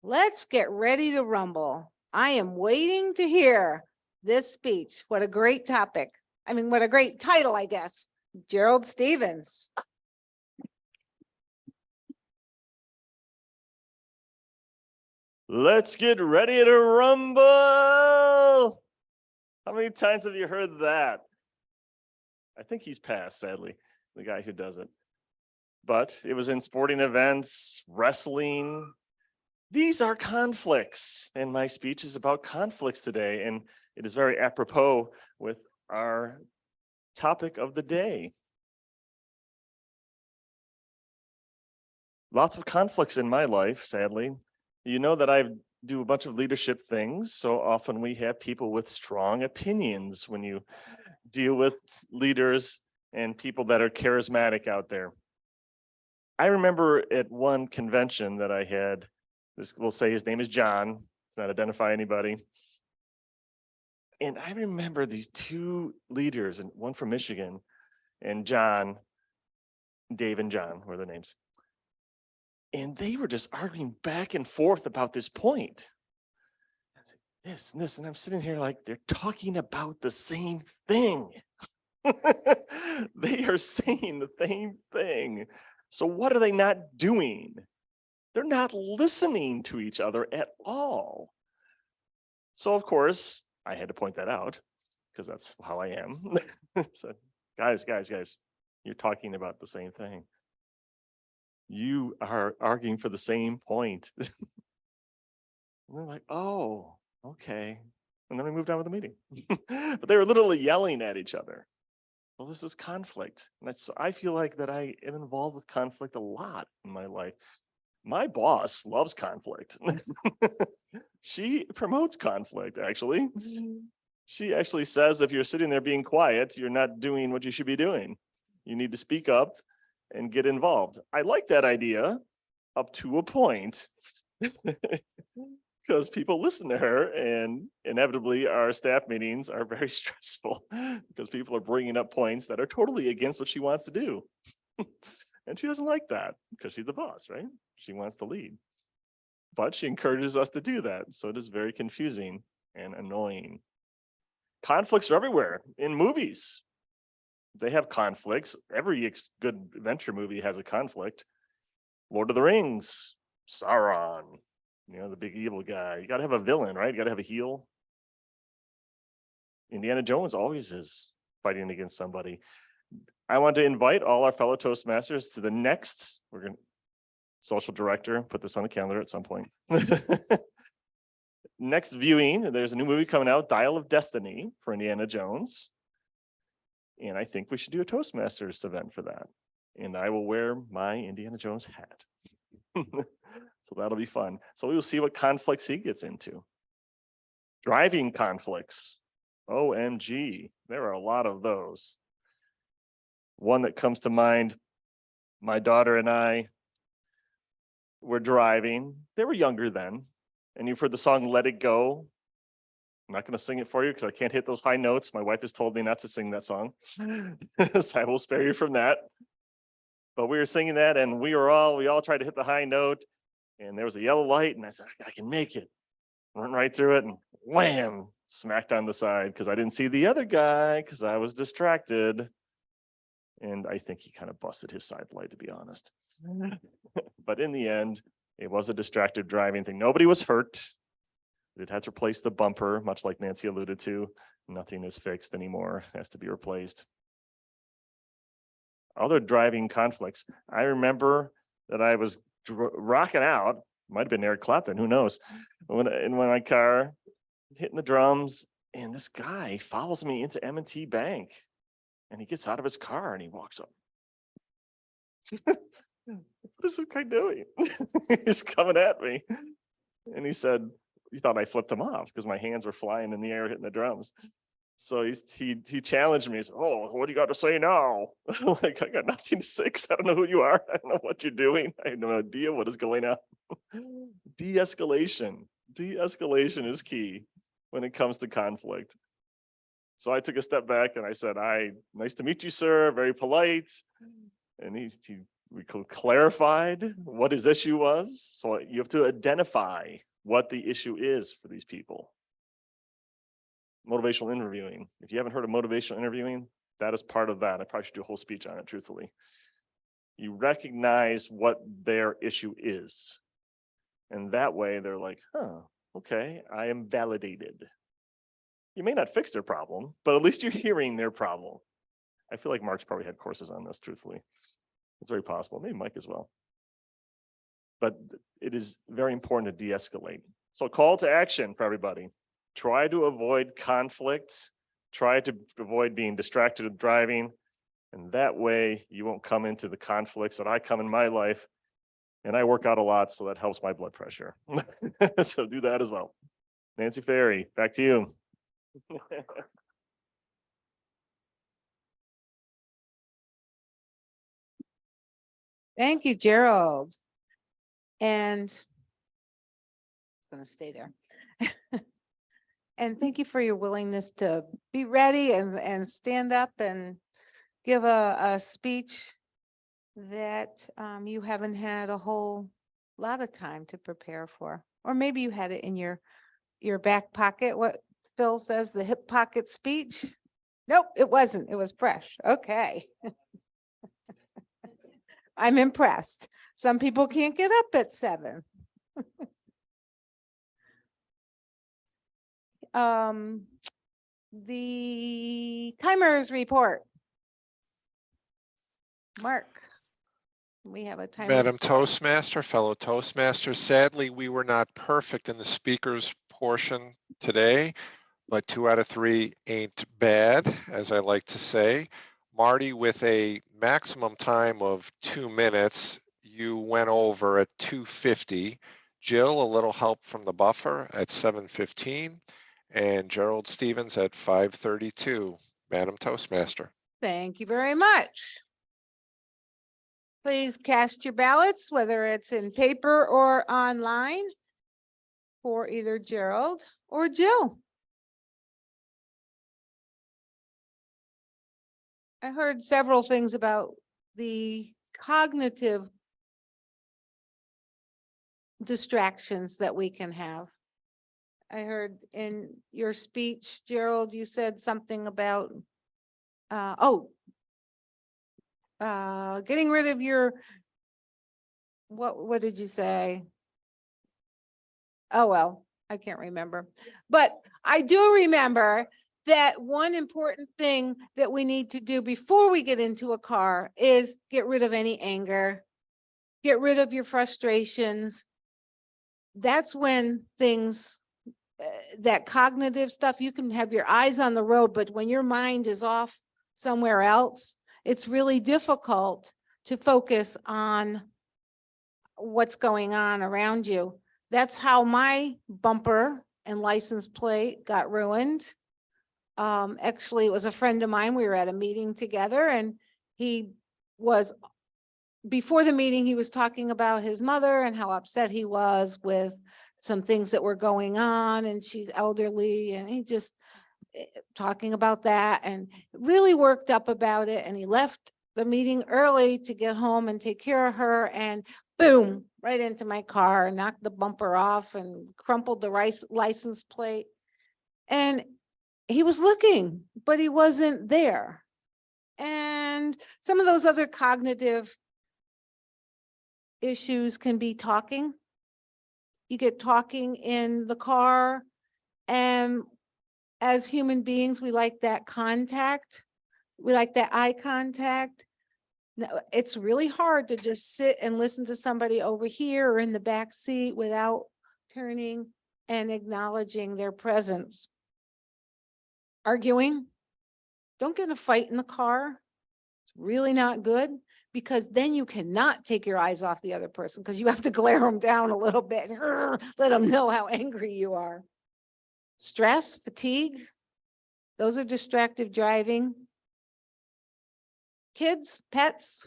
let's get ready to rumble. I am waiting to hear this speech. What a great topic. I mean, what a great title, I guess. Gerald Stevens. Let's get ready to rumble. How many times have you heard that? I think he's passed, sadly, the guy who does it. But it was in sporting events, wrestling. These are conflicts, and my speech is about conflicts today, and it is very apropos with our topic of the day. Lots of conflicts in my life, sadly. You know that I do a bunch of leadership things, so often we have people with strong opinions when you deal with leaders and people that are charismatic out there. I remember at one convention that I had, this will say his name is John, let's not identify anybody. And I remember these two leaders, and one from Michigan, and John, Dave and John were the names. And they were just arguing back and forth about this point. I said, this and this, and I'm sitting here like they're talking about the same thing. They are saying the same thing. So what are they not doing? They're not listening to each other at all. So of course, I had to point that out because that's how I am. So, guys, you're talking about the same thing. You are arguing for the same point. And they're like, oh, okay. And then we moved on with the meeting. But they were literally yelling at each other. Well, this is conflict. And I feel like that I am involved with conflict a lot in my life. My boss loves conflict. She promotes conflict, actually. She actually says if you're sitting there being quiet, you're not doing what you should be doing. You need to speak up and get involved. I like that idea up to a point because people listen to her, and inevitably our staff meetings are very stressful because people are bringing up points that are totally against what she wants to do. And she doesn't like that because she's the boss, right? She wants to lead. But she encourages us to do that. So it is very confusing and annoying. Conflicts are everywhere in movies. They have conflicts. Every good adventure movie has a conflict. Lord of the Rings, Sauron, the big evil guy. You got to have a villain, right? You got to have a heel. Indiana Jones always is fighting against somebody. I want to invite all our fellow Toastmasters to the next, we're going to, social director, put this on the calendar at some point. Next viewing, there's a new movie coming out, Dial of Destiny for Indiana Jones. And I think we should do a Toastmasters event for that. And I will wear my Indiana Jones hat. So that'll be fun. So we will see what conflicts he gets into. Driving conflicts. OMG, there are a lot of those. One that comes to mind, my daughter and I were driving. They were younger then. And you've heard the song Let It Go. I'm not going to sing it for you because I can't hit those high notes. My wife has told me not to sing that song. So I will spare you from that. But we were singing that, and we all tried to hit the high note, and there was a yellow light, and I said, I can make it. Went right through it, and wham, smacked on the side because I didn't see the other guy because I was distracted. And I think he kind of busted his side light, to be honest. But in the end, it was a distracted driving thing. Nobody was hurt. It had to replace the bumper, much like Nancy alluded to. Nothing is fixed anymore. It has to be replaced. Other driving conflicts. I remember that I was rocking out. Might have been Eric Clapton, who knows? In my car, hitting the drums, and this guy follows me into M&T Bank. And he gets out of his car and he walks up. What is this guy doing? He's coming at me. And he said, he thought I flipped him off because my hands were flying in the air hitting the drums. So he challenged me. He said, oh, what do you got to say now? I'm like, I got nothing to say because I don't know who you are. I don't know what you're doing. I have no idea what is going on. De-escalation. De-escalation is key when it comes to conflict. So I took a step back and I said, nice to meet you, sir. Very polite. And we clarified what his issue was. So you have to identify what the issue is for these people. Motivational interviewing. If you haven't heard of motivational interviewing, that is part of that. I probably should do a whole speech on it, truthfully. You recognize what their issue is. And that way they're like, huh, okay, I am validated. You may not fix their problem, but at least you're hearing their problem. I feel like Mark's probably had courses on this, truthfully. It's very possible, maybe Mike as well. But it is very important to de-escalate. So call to action for everybody. Try to avoid conflict. Try to avoid being distracted with driving. And that way you won't come into the conflicts that I come in my life. And I work out a lot, so that helps my blood pressure. So do that as well. Nancy Ferry, back to you. Thank you, Gerald. And I'm going to stay there. And thank you for your willingness to be ready and stand up and give a speech that you haven't had a whole lot of time to prepare for. Or maybe you had it in your back pocket. What Phil says, the hip pocket speech. Nope, it wasn't. It was fresh. Okay. I'm impressed. Some people can't get up at 7. The timers report. Mark, we have a timer. Madam Toastmaster, fellow Toastmasters, sadly, we were not perfect in the speakers portion today, but 2 out of 3 ain't bad, as I like to say. Marty, with a maximum time of 2 minutes, you went over at 2:50. Jill, a little help from the buffer at 7:15, and Gerald Stevens at 5:32. Madam Toastmaster. Thank you very much. Please cast your ballots, whether it's in paper or online, for either Gerald or Jill. I heard several things about the cognitive distractions that we can have. I heard in your speech, Gerald, you said something about, getting rid of your, what did you say? Oh, well, I can't remember. But I do remember that one important thing that we need to do before we get into a car is get rid of any anger, get rid of your frustrations. That's when things, that cognitive stuff, you can have your eyes on the road, but when your mind is off somewhere else, it's really difficult to focus on what's going on around you. That's how my bumper and license plate got ruined. Actually, it was a friend of mine. We were at a meeting together, and he was, before the meeting, he was talking about his mother and how upset he was with some things that were going on, and she's elderly, and he just talking about that and really worked up about it. And he left the meeting early to get home and take care of her, and boom, right into my car, and knocked the bumper off and crumpled the license plate. And he was looking, but he wasn't there. And some of those other cognitive issues can be talking. You get talking in the car, and as human beings, we like that contact. We like that eye contact. No, it's really hard to just sit and listen to somebody over here or in the back seat without turning and acknowledging their presence. Arguing, don't get in a fight in the car. It's really not good, because then you cannot take your eyes off the other person, because you have to glare them down a little bit and let them know how angry you are. Stress, fatigue, those are distracted driving. Kids, pets.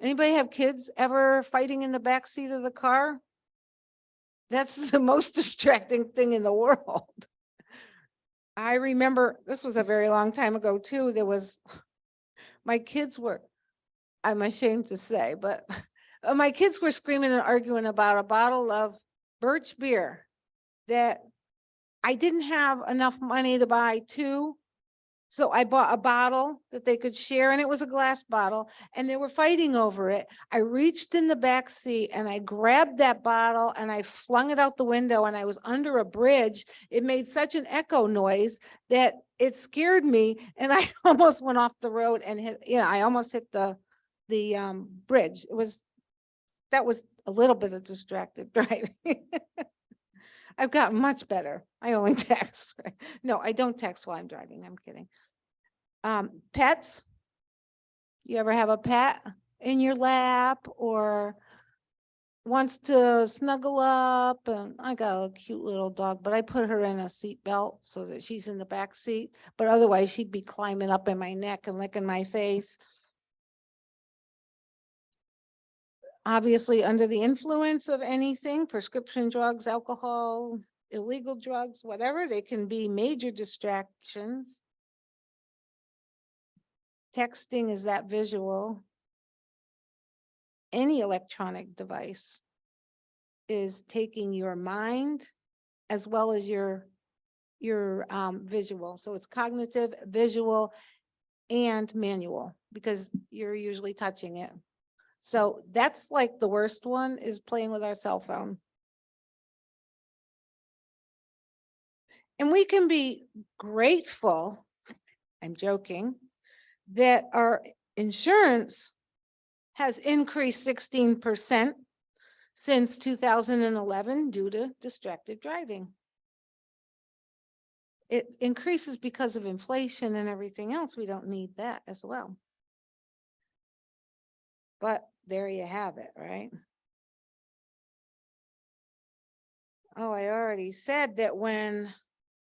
Anybody have kids ever fighting in the back seat of the car? That's the most distracting thing in the world. I remember, this was a very long time ago too, there was, my kids were, I'm ashamed to say, but my kids were screaming and arguing about a bottle of birch beer that I didn't have enough money to buy two. So I bought a bottle that they could share, and it was a glass bottle, and they were fighting over it. I reached in the back seat and I grabbed that bottle and I flung it out the window, and I was under a bridge. It made such an echo noise that it scared me, and I almost went off the road and hit, I almost hit the bridge. That was a little bit of distracted driving. I've gotten much better. I only text. No, I don't text while I'm driving. I'm kidding. Pets. You ever have a pet in your lap or wants to snuggle up? And I got a cute little dog, but I put her in a seat belt so that she's in the back seat. But otherwise she'd be climbing up in my neck and licking my face. Obviously under the influence of anything, prescription drugs, alcohol, illegal drugs, whatever, they can be major distractions. Texting is that visual. Any electronic device is taking your mind as well as your visual. So it's cognitive, visual, and manual because you're usually touching it. So that's like the worst one is playing with our cell phone. And we can be grateful, I'm joking, that our insurance has increased 16% since 2011 due to distracted driving. It increases because of inflation and everything else. We don't need that as well. But there you have it, right? Oh, I already said that when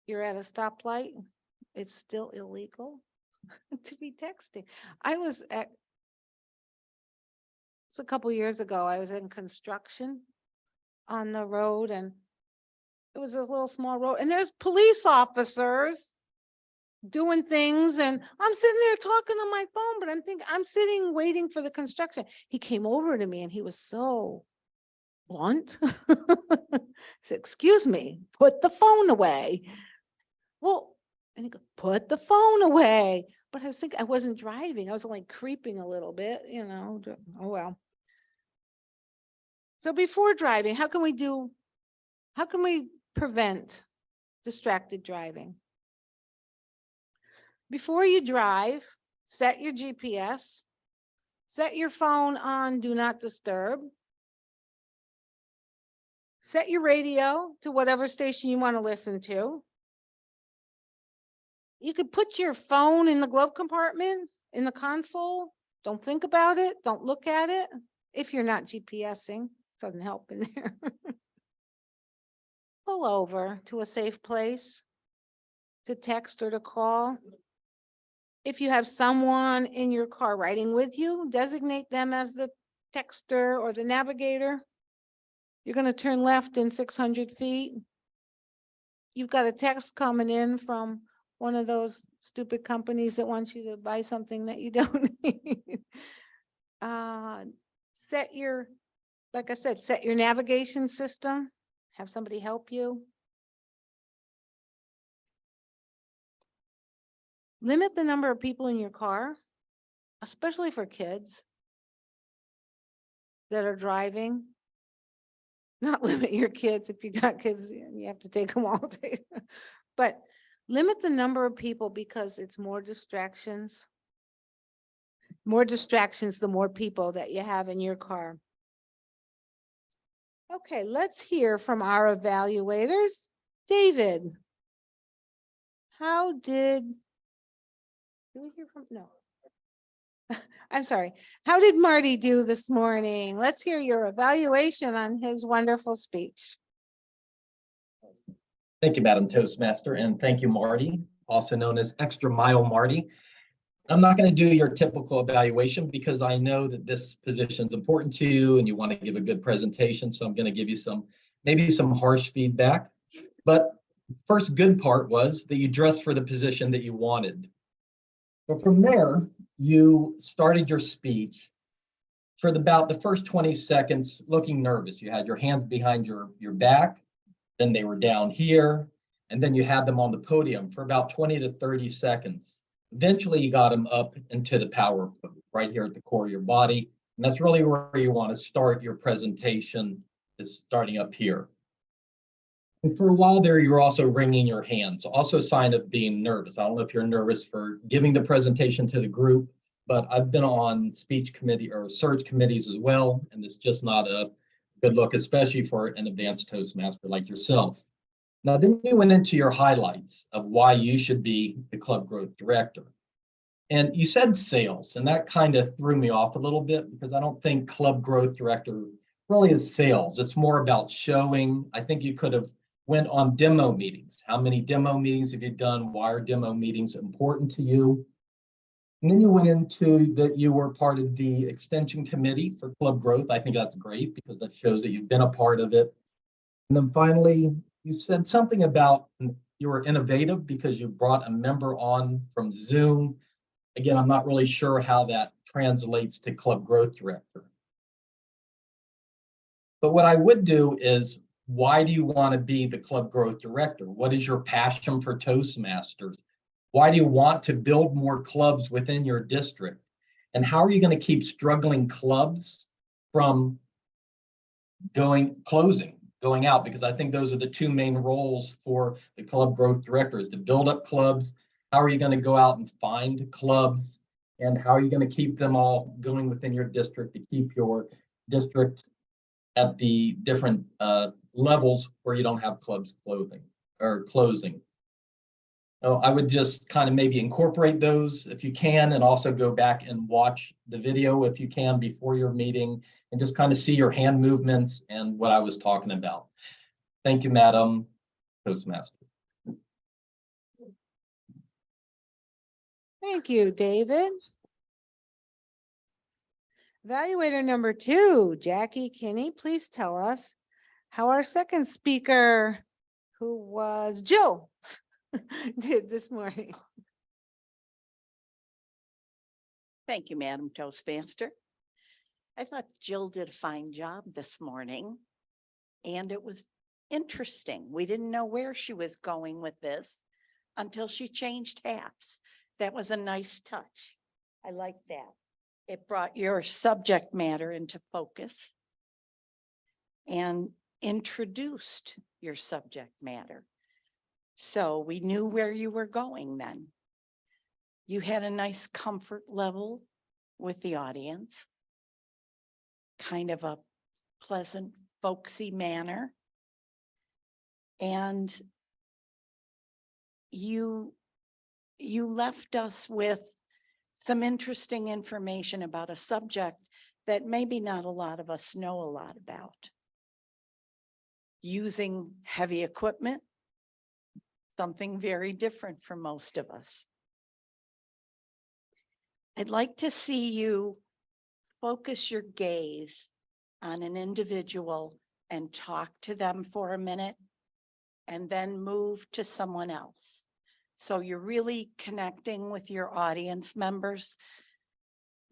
you're at a stoplight, it's still illegal to be texting. It's a couple years ago, I was in construction on the road, and it was a little small road, and there's police officers doing things, and I'm sitting there talking on my phone, but I'm sitting waiting for the construction. He came over to me and he was so blunt. He said, "Excuse me, put the phone away." Well, and he goes, "Put the phone away." But I was thinking I wasn't driving. I was like creeping a little bit, oh well. So before driving, how can we prevent distracted driving? Before you drive, set your GPS, set your phone on Do Not Disturb, set your radio to whatever station you want to listen to. You could put your phone in the glove compartment, in the console. Don't think about it. Don't look at it. If you're not GPSing, doesn't help in there. Pull over to a safe place to text or to call. If you have someone in your car riding with you, designate them as the texter or the navigator. You're going to turn left in 600 feet. You've got a text coming in from one of those stupid companies that want you to buy something that you don't need. Like I said, set your navigation system. Have somebody help you. Limit the number of people in your car, especially for kids that are driving. Not limit your kids. If you got kids, you have to take them all day. But limit the number of people because it's more distractions. More distractions, the more people that you have in your car. Okay, let's hear from our evaluators. David, did we hear from, no. I'm sorry. How did Marty do this morning? Let's hear your evaluation on his wonderful speech. Thank you, Madam Toastmaster, and thank you, Marty, also known as Extra Mile Marty. I'm not going to do your typical evaluation because I know that this position is important to you and you want to give a good presentation. So I'm going to give you maybe some harsh feedback. But first good part was that you dressed for the position that you wanted. But from there, you started your speech for about the first 20 seconds, looking nervous. You had your hands behind your back, then they were down here, and then you had them on the podium for about 20 to 30 seconds. Eventually, you got them up into the power pose right here at the core of your body. And that's really where you want to start your presentation, is starting up here. And for a while there, you're also wringing your hands, also a sign of being nervous. I don't know if you're nervous for giving the presentation to the group, but I've been on speech committee or search committees as well, and it's just not a good look, especially for an advanced Toastmaster like yourself. Now, then you went into your highlights of why you should be the club growth director. And you said sales, and that kind of threw me off a little bit because I don't think club growth director really is sales. It's more about showing. I think you could have went on demo meetings. How many demo meetings have you done? Why are demo meetings important to you? And then you went into that you were part of the extension committee for club growth. I think that's great because that shows that you've been a part of it. And then finally, you said something about you were innovative because you brought a member on from Zoom. Again, I'm not really sure how that translates to club growth director. But what I would do is, why do you want to be the club growth director? What is your passion for Toastmasters? Why do you want to build more clubs within your district? And how are you going to keep struggling clubs from going out? Because I think those are the two main roles for the club growth director, is to build up clubs. How are you going to go out and find clubs? And how are you going to keep them all going within your district to keep your district at the different levels where you don't have clubs closing? So I would just kind of maybe incorporate those if you can, and also go back and watch the video if you can before your meeting, and just kind of see your hand movements and what I was talking about. Thank you, Madam Toastmaster. Thank you, David. Evaluator number 2, Jackie Kinney, please tell us how our second speaker, who was Jill, did this morning. Thank you, Madam Toastmaster. I thought Jill did a fine job this morning, and it was interesting. We didn't know where she was going with this until she changed hats. That was a nice touch. I like that. It brought your subject matter into focus and introduced your subject matter. So we knew where you were going then. You had a nice comfort level with the audience, kind of a pleasant, folksy manner. And you left us with some interesting information about a subject that maybe not a lot of us know a lot about. Using heavy equipment, something very different for most of us. I'd like to see you focus your gaze on an individual and talk to them for a minute, and then move to someone else. So you're really connecting with your audience members.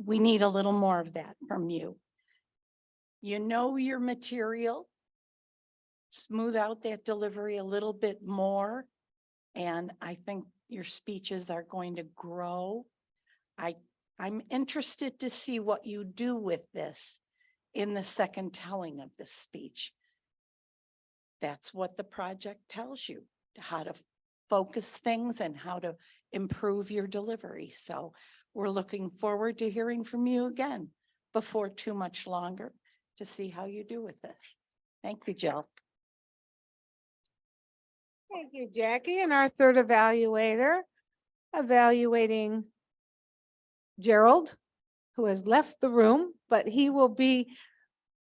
We need a little more of that from you. You know your material. Smooth out that delivery a little bit more, and I think your speeches are going to grow. I'm interested to see what you do with this in the second telling of this speech. That's what the project tells you, how to focus things and how to improve your delivery. So we're looking forward to hearing from you again before too much longer to see how you do with this. Thank you, Jill. Thank you, Jackie. And our third evaluator, evaluating Gerald, who has left the room, but he will be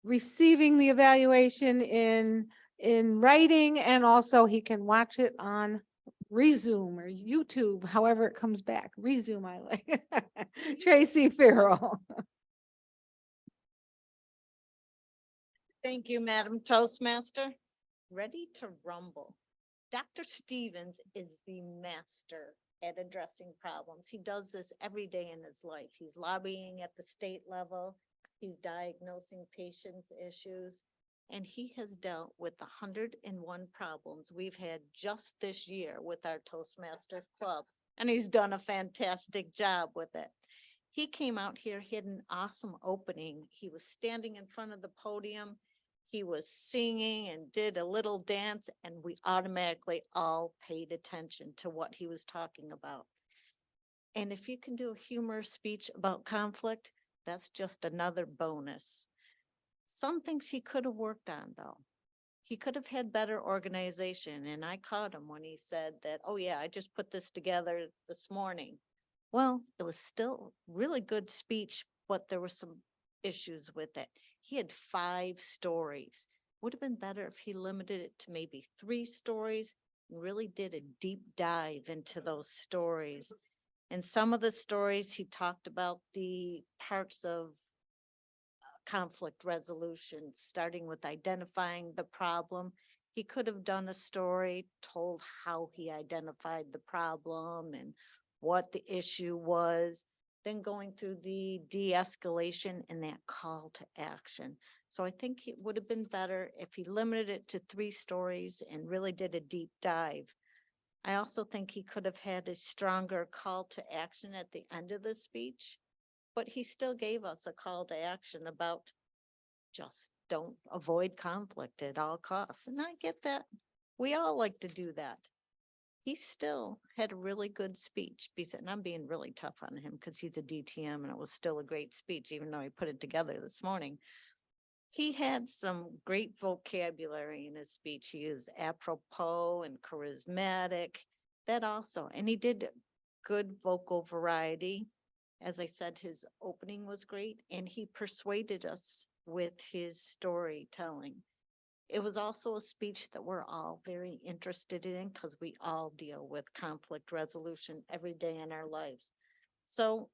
receiving the evaluation in writing, and also he can watch it on Resume or YouTube, however it comes back. Resume, I like. Tracy Farrell. Thank you, Madam Toastmaster. Ready to rumble. Dr. Stevens is the master at addressing problems. He does this every day in his life. He's lobbying at the state level. He's diagnosing patients' issues, and he has dealt with 101 problems we've had just this year with our Toastmasters Club. And he's done a fantastic job with it. He came out here, he had an awesome opening. He was standing in front of the podium. He was singing and did a little dance, and we automatically all paid attention to what he was talking about. And if you can do a humorous speech about conflict, that's just another bonus. Some things he could have worked on, though. He could have had better organization, and I caught him when he said that, oh yeah, I just put this together this morning. Well, it was still really good speech, but there were some issues with it. He had 5 stories. Would have been better if he limited it to maybe 3 stories and really did a deep dive into those stories. And some of the stories, he talked about the parts of conflict resolution, starting with identifying the problem. He could have done a story, told how he identified the problem and what the issue was, then going through the de-escalation and that call to action. So I think it would have been better if he limited it to 3 stories and really did a deep dive. I also think he could have had a stronger call to action at the end of the speech, but he still gave us a call to action about just don't avoid conflict at all costs. And I get that. We all like to do that. He still had a really good speech, and I'm being really tough on him because he's a DTM and it was still a great speech, even though he put it together this morning. He had some great vocabulary in his speech. He used apropos and charismatic, that also, and he did good vocal variety. As I said, his opening was great, and he persuaded us with his storytelling. It was also a speech that we're all very interested in because we all deal with conflict resolution every day in our lives. So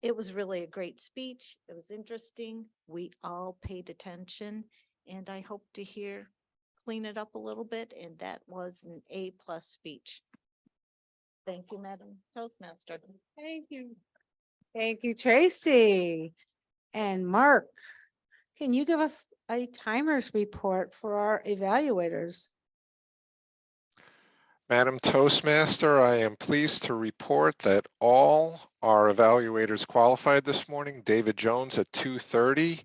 it was really a great speech. It was interesting. We all paid attention, and I hope to clean it up a little bit. And that was an A+ speech. Thank you, Madam Toastmaster. Thank you. Thank you, Tracy. And Mark, can you give us a timers report for our evaluators? Madam Toastmaster, I am pleased to report that all our evaluators qualified this morning. David Jones at 2:30,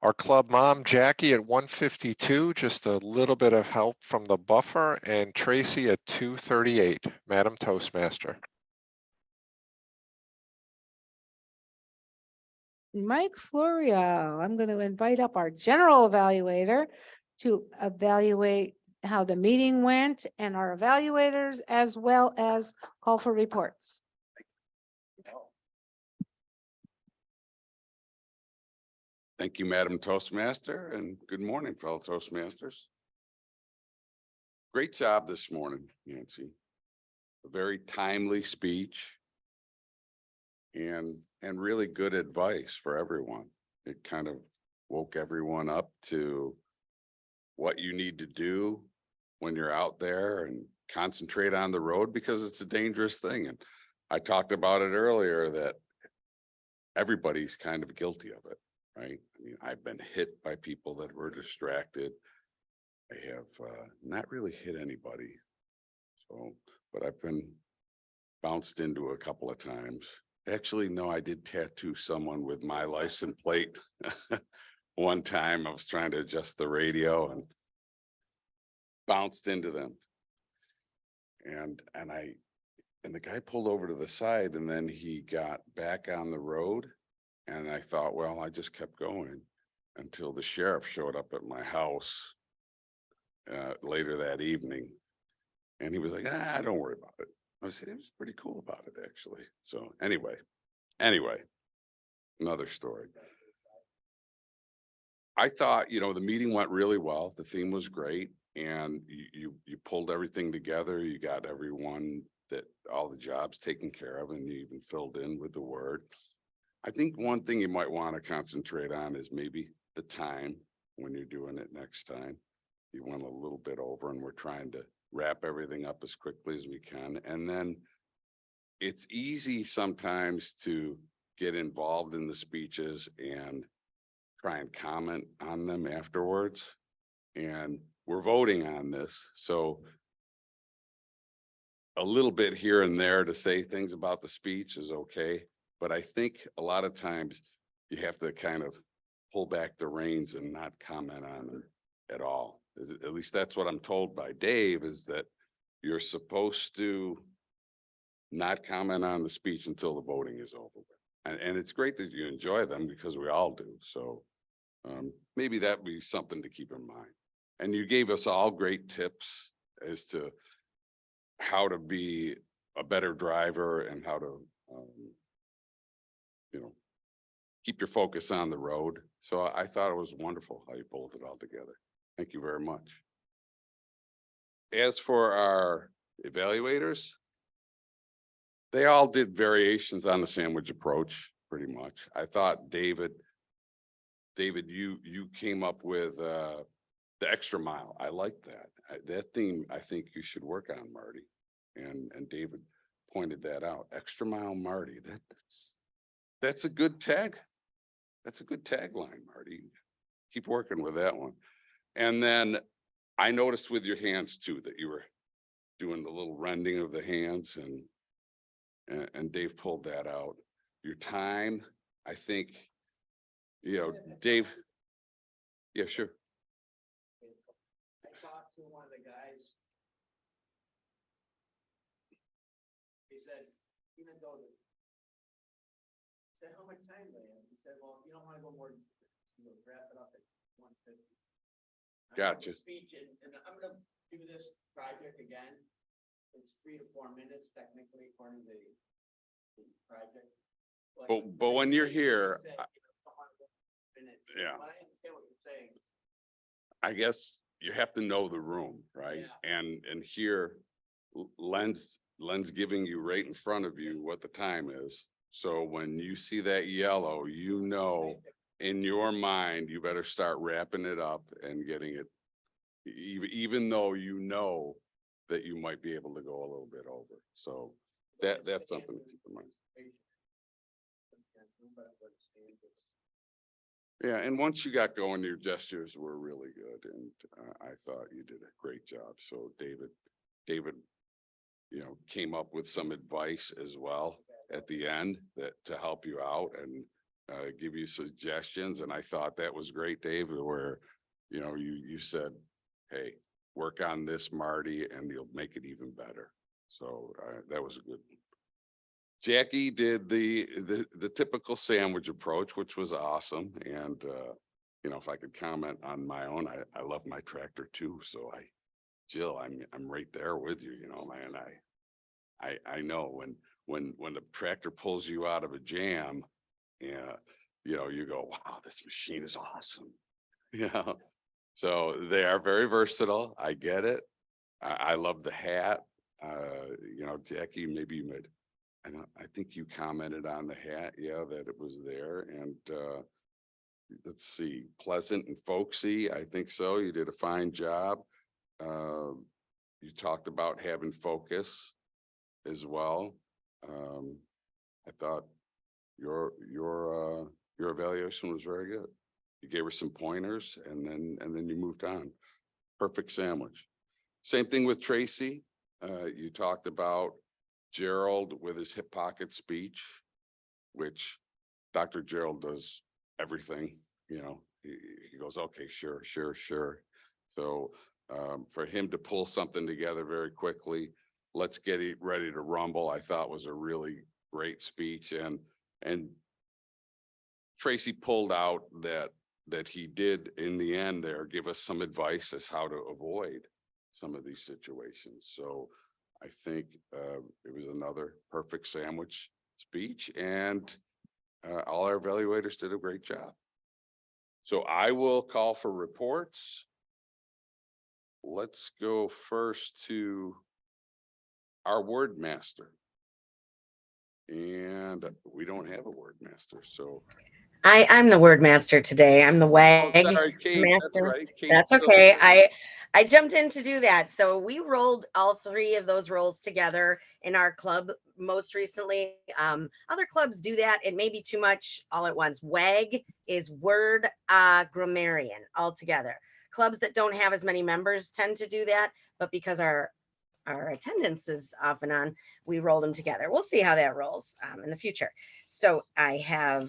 our club mom Jackie at 1:52, just a little bit of help from the buffer, and Tracy at 2:38. Madam Toastmaster. Mike Florio, I'm going to invite up our general evaluator to evaluate how the meeting went and our evaluators, as well as call for reports. Thank you, Madam Toastmaster, and good morning, fellow Toastmasters. Great job this morning, Nancy. A very timely speech and really good advice for everyone. It kind of woke everyone up to what you need to do when you're out there and concentrate on the road, because it's a dangerous thing. And I talked about it earlier that everybody's kind of guilty of it, right? I mean, I've been hit by people that were distracted. I have not really hit anybody. So, but I've been bounced into a couple of times. Actually, no, I did tattoo someone with my license plate. One time I was trying to adjust the radio and bounced into them. And the guy pulled over to the side, and then he got back on the road. And I thought, well, I just kept going until the sheriff showed up at my house later that evening. And he was like, don't worry about it. I said, it was pretty cool about it, actually. So anyway, another story. I thought, the meeting went really well. The theme was great. And you pulled everything together. You got everyone all the jobs taken care of, and you even filled in with the word. I think one thing you might want to concentrate on is maybe the time when you're doing it next time. You went a little bit over, and we're trying to wrap everything up as quickly as we can. And then it's easy sometimes to get involved in the speeches and try and comment on them afterwards. And we're voting on this, so a little bit here and there to say things about the speech is okay. But I think a lot of times you have to kind of pull back the reins and not comment on them at all. At least that's what I'm told by Dave, is that you're supposed to not comment on the speech until the voting is over. And it's great that you enjoy them, because we all do. So maybe that'd be something to keep in mind. And you gave us all great tips as to how to be a better driver and how to, keep your focus on the road. So I thought it was wonderful how you pulled it all together. Thank you very much. As for our evaluators, they all did variations on the sandwich approach, pretty much. I thought David, you came up with the extra mile. I like that. That theme, I think you should work on, Marty. And David pointed that out. Extra mile Marty. That's a good tag. That's a good tagline, Marty. Keep working with that one. And then I noticed with your hands too, that you were doing the little rending of the hands, and Dave pulled that out. Your time, I think, Dave. Yeah, sure. I talked to one of the guys. He said, even though said, how much time they have? He said, well, if you don't want to go more, you'll wrap it up at 1:50. Gotcha. Speech, and I'm gonna do this project again. It's 3 to 4 minutes technically according to the project. But when you're here, Yeah. I understand what you're saying. I guess you have to know the room, right? Yeah. And here, Len's giving you right in front of you what the time is. So when you see that yellow, in your mind, you better start wrapping it up and getting it. Even though you know that you might be able to go a little bit over. So that's something to keep in mind. Yeah, and once you got going, your gestures were really good, and I thought you did a great job. So David, came up with some advice as well at the end to help you out and give you suggestions. And I thought that was great, Dave, where, you said, hey, work on this, Marty, and you'll make it even better. So that was a good one. Jackie did the typical sandwich approach, which was awesome. And, if I could comment on my own, I love my tractor too. So Jill, I'm right there with you, man. I know when the tractor pulls you out of a jam, you go, wow, this machine is awesome. So they are very versatile. I get it. I love the hat. Jackie, maybe you made, I think you commented on the hat. Yeah, that it was there. And let's see, pleasant and folksy. I think so. You did a fine job. You talked about having focus as well. I thought your evaluation was very good. You gave her some pointers, and then you moved on. Perfect sandwich. Same thing with Tracy. You talked about Gerald with his hip pocket speech, which Dr. Gerald does everything. He goes, okay, sure. So for him to pull something together very quickly, let's get it ready to rumble, I thought was a really great speech. And Tracy pulled out that he did in the end there give us some advice as how to avoid some of these situations. So I think it was another perfect sandwich speech, and all our evaluators did a great job. So I will call for reports. Let's go first to our word master. And we don't have a word master, so. I'm the word master today. I'm the WAG Sorry, Kate, master. that's right. Kate, That's okay. I jumped in to do that. So we rolled all 3 of those roles together in our club most recently. Other clubs do that. It may be too much all at once. WAG is word grammarian altogether. Clubs that don't have as many members tend to do that, but because our attendance is off and on, we roll them together. We'll see how that rolls in the future. So I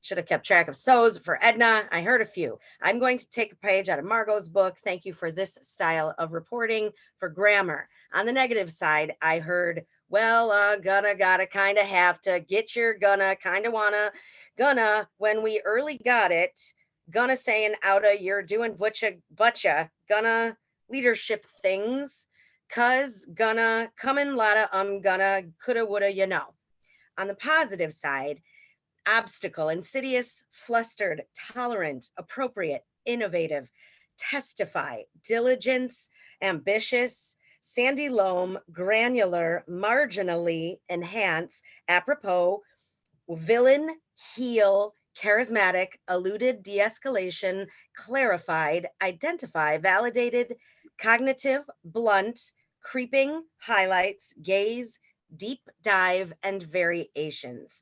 should have kept track of so's for Edna. I heard a few. I'm going to take a page out of Margot's book. Thank you for this style of reporting for grammar. On the negative side, I heard, well, gonna, gotta, kinda, have to, get your gonna, kinda, wanna, gonna, when we early got it, gonna saying outa, you're doing butcha, gonna, leadership things, cuz, gonna, coming, lotta, gonna, coulda, woulda, you know. On the positive side, obstacle, insidious, flustered, tolerant, appropriate, innovative, testify, diligence, ambitious, sandy loam, granular, marginally, enhance, apropos, villain, heel, charismatic, alluded, de-escalation, clarified, identify, validated, cognitive, blunt, creeping, highlights, gaze, deep dive, and variations.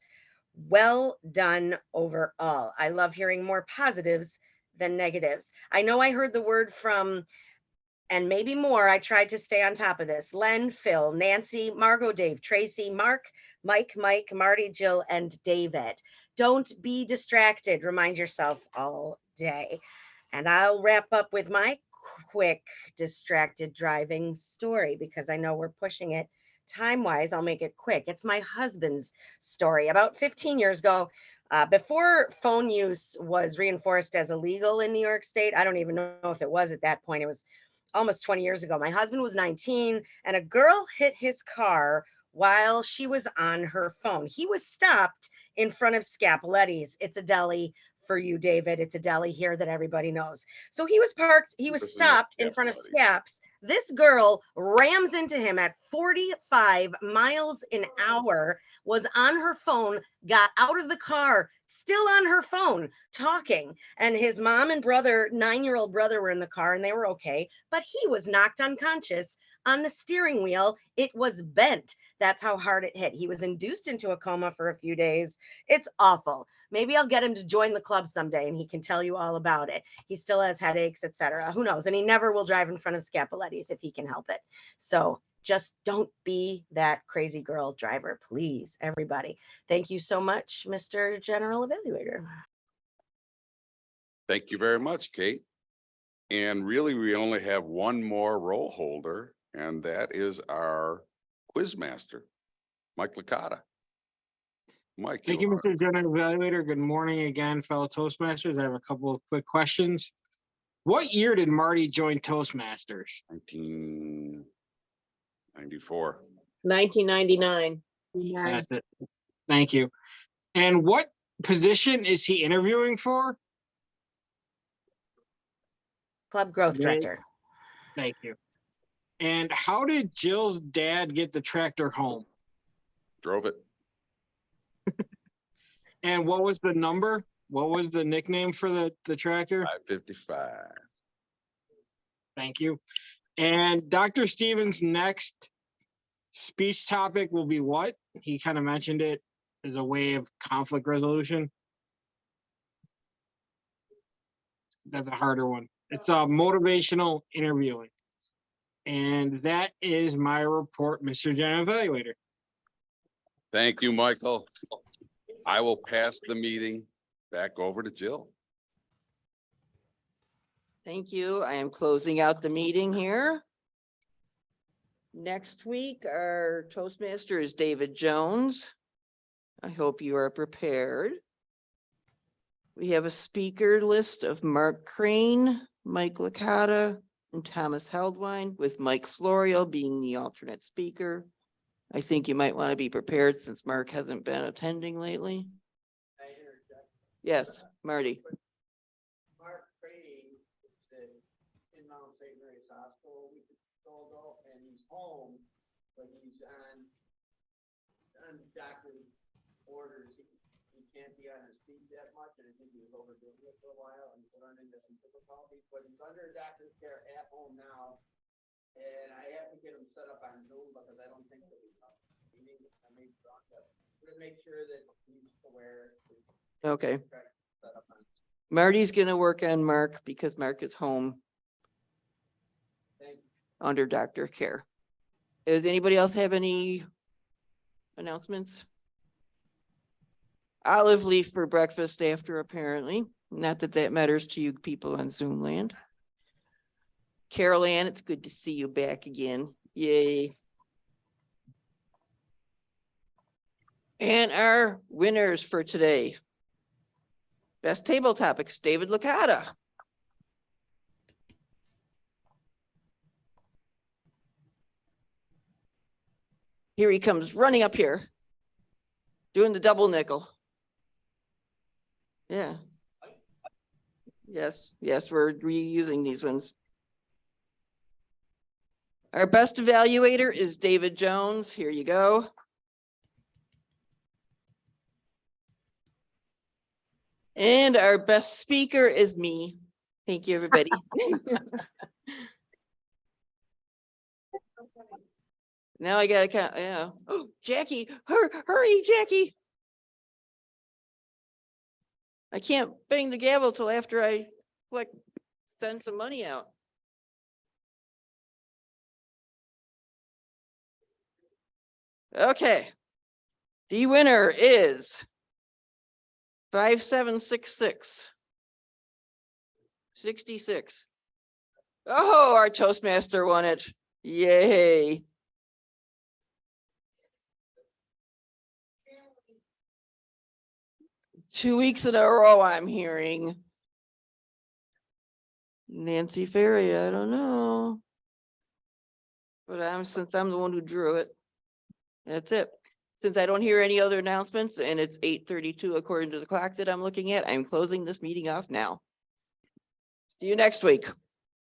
Well done overall. I love hearing more positives than negatives. I know I heard the word from, and maybe more. I tried to stay on top of this. Len, Phil, Nancy, Margot, Dave, Tracy, Mark, Mike, Marty, Jill, and David. Don't be distracted. Remind yourself all day. And I'll wrap up with my quick distracted driving story because I know we're pushing it time-wise. I'll make it quick. It's my husband's story. About 15 years ago, before phone use was reinforced as illegal in New York State, I don't even know if it was at that point. It was almost 20 years ago. My husband was 19 and a girl hit his car while she was on her phone. He was stopped in front of Scapoletti's. It's a deli for you, David. It's a deli here that everybody knows. So he was parked, he was stopped in front of Scaps. This girl rams into him at 45 miles an hour, was on her phone, got out of the car, still on her phone, talking. And his mom and brother, 9-year-old brother, were in the car and they were okay, but he was knocked unconscious on the steering wheel. It was bent. That's how hard it hit. He was induced into a coma for a few days. It's awful. Maybe I'll get him to join the club someday and he can tell you all about it. He still has headaches, etc. Who knows? And he never will drive in front of Scapoletti's if he can help it. So just don't be that crazy girl driver, please, everybody. Thank you so much, Mr. General Evaluator. Thank you very much, Kate. And really, we only have one more roll holder, and that is our quiz master, Mike Licata. Mike. Thank you, Mr. General Evaluator. Good morning again, fellow Toastmasters. I have a couple of quick questions. What year did Marty join Toastmasters? 1994. 1999. That's it. Thank you. And what position is he interviewing for? Club growth director. Thank you. And how did Jill's dad get the tractor home? Drove it. And what was the number? What was the nickname for the tractor? 555. Thank you. And Dr. Stevens' next speech topic will be what? He kind of mentioned it as a way of conflict resolution. That's a harder one. It's motivational interviewing. And that is my report, Mr. General Evaluator. Thank you, Michael. I will pass the meeting back over to Jill. Thank you. I am closing out the meeting here. Next week, our Toastmaster is David Jones. I hope you are prepared. We have a speaker list of Mark Crane, Mike Licata, and Thomas Heldwine, with Mike Florio being the alternate speaker. I think you might want to be prepared since Mark hasn't been attending lately. Yes, Marty. Mark Crane is in Mount St. Mary's Hospital a week or so ago, and he's home, but he's on doctor orders. He can't be on his feet that much, and I think he was overdoing it for a while and run into some difficulties, but he's under doctor's care at home now. And I have to get him set up on Zoom because I don't think that we meeting Okay. Marty's gonna work on Mark because Mark is home under doctor care. Does anybody else have any announcements? Olive leaf for breakfast after, apparently. Not that that matters to you people on Zoom land. Carol Ann, it's good to see you back again. Yay. And our winners for today. Best table topics, David Licata. Here he comes running up here, doing the double nickel. Yeah. Yes, yes, we're reusing these ones. Our best evaluator is David Jones. Here you go. And our best speaker is me. Thank you, everybody. Now I gotta count, yeah. Oh, Jackie, hurry, Jackie. I can't bang the gavel till after I like send some money out. Okay. The winner is 5766. 66. Oh, our Toastmaster won it. Yay. Two weeks in a row, I'm hearing. Nancy Ferry, I don't know. But since I'm the one who drew it, that's it. Since I don't hear any other announcements and it's 8:32 according to the clock that I'm looking at, I'm closing this meeting off now. See you next week.